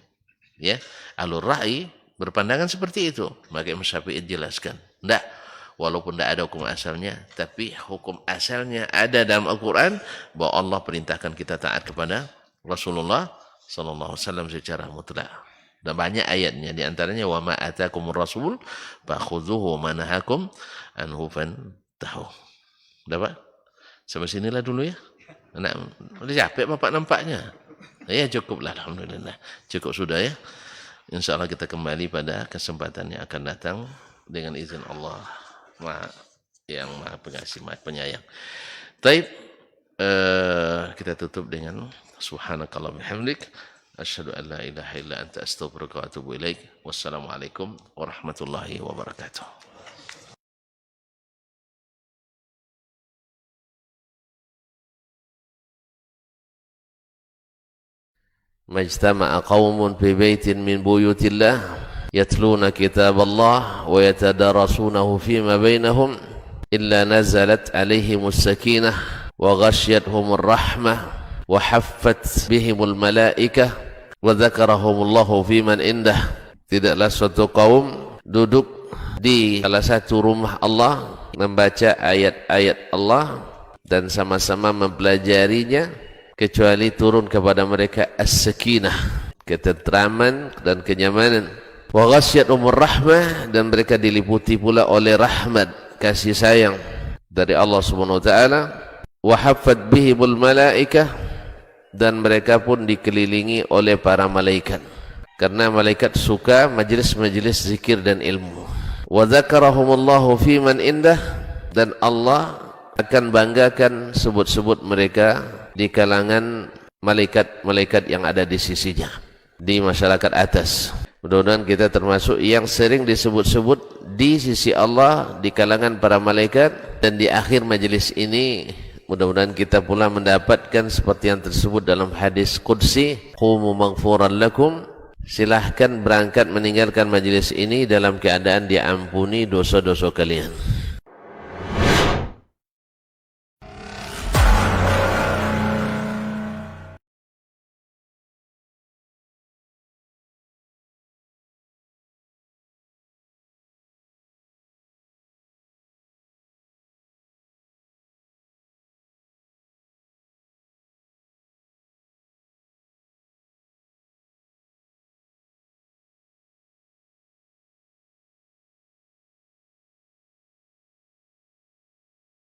Ya, Ahlur Ra'i berpandangan seperti itu. Maka Imam Syafi'i jelaskan, tidak, walaupun tidak ada hukum asalnya, tapi hukum asalnya ada dalam Al-Quran, bahwa Allah perintahkan kita taat kepada Rasulullah sallallahu alaihi wasallam secara mutlak. Dan banyak ayatnya, di antaranya wa ma atakumur rasul fakhudhuhu wa nahakum anhu fantahu. Dapat? Sampai sinilah dulu ya. Udah capek Bapak nampaknya. Ya cukuplah, alhamdulillah. Cukup sudah ya. InsyaAllah kita kembali pada kesempatan yang akan datang dengan izin Allah yang Maha Pengasih, Maha Penyayang. Taib, kita tutup dengan subhanakallah bihamdik, asyhadu an la ilaha illa anta astaghfiruka wa atubu ilaik. Wassalamualaikum warahmatullahi wabarakatuh. Majtama'a qaumun fi baitin min buyutillah yatluna kitaballah wa yatadarasunahu fima bainahum illa nazalat alaihimus sakinah wa ghasyiyatuhumur rahmah wa haffat bihimul malaikah wa dzakarahumullahu fiman indah. Tidaklah suatu kaum duduk di salah satu rumah Allah membaca ayat-ayat Allah dan sama-sama mempelajarinya, kecuali turun kepada mereka as-sakinah, ketentraman dan kenyamanan. Wa ghasyiyatuhumur rahmah, dan mereka diliputi pula oleh rahmat, kasih sayang dari Allah Subhanahu wa taala. Wa haffat bihimul malaikah, dan mereka pun dikelilingi oleh para malaikat, karena malaikat suka majlis-majlis zikir dan ilmu. Wa dzakarahumullahu fiman indah, dan Allah akan banggakan sebut-sebut mereka di kalangan malaikat-malaikat yang ada di sisinya, di masyarakat atas. Mudah-mudahan kita termasuk yang sering disebut-sebut di sisi Allah, di kalangan para malaikat. Dan di akhir majelis ini mudah-mudahan kita pula mendapatkan seperti yang tersebut dalam hadis qudsi, qumu maghfuran lakum, silahkan berangkat meninggalkan majelis ini dalam keadaan diampuni dosa-dosa kalian.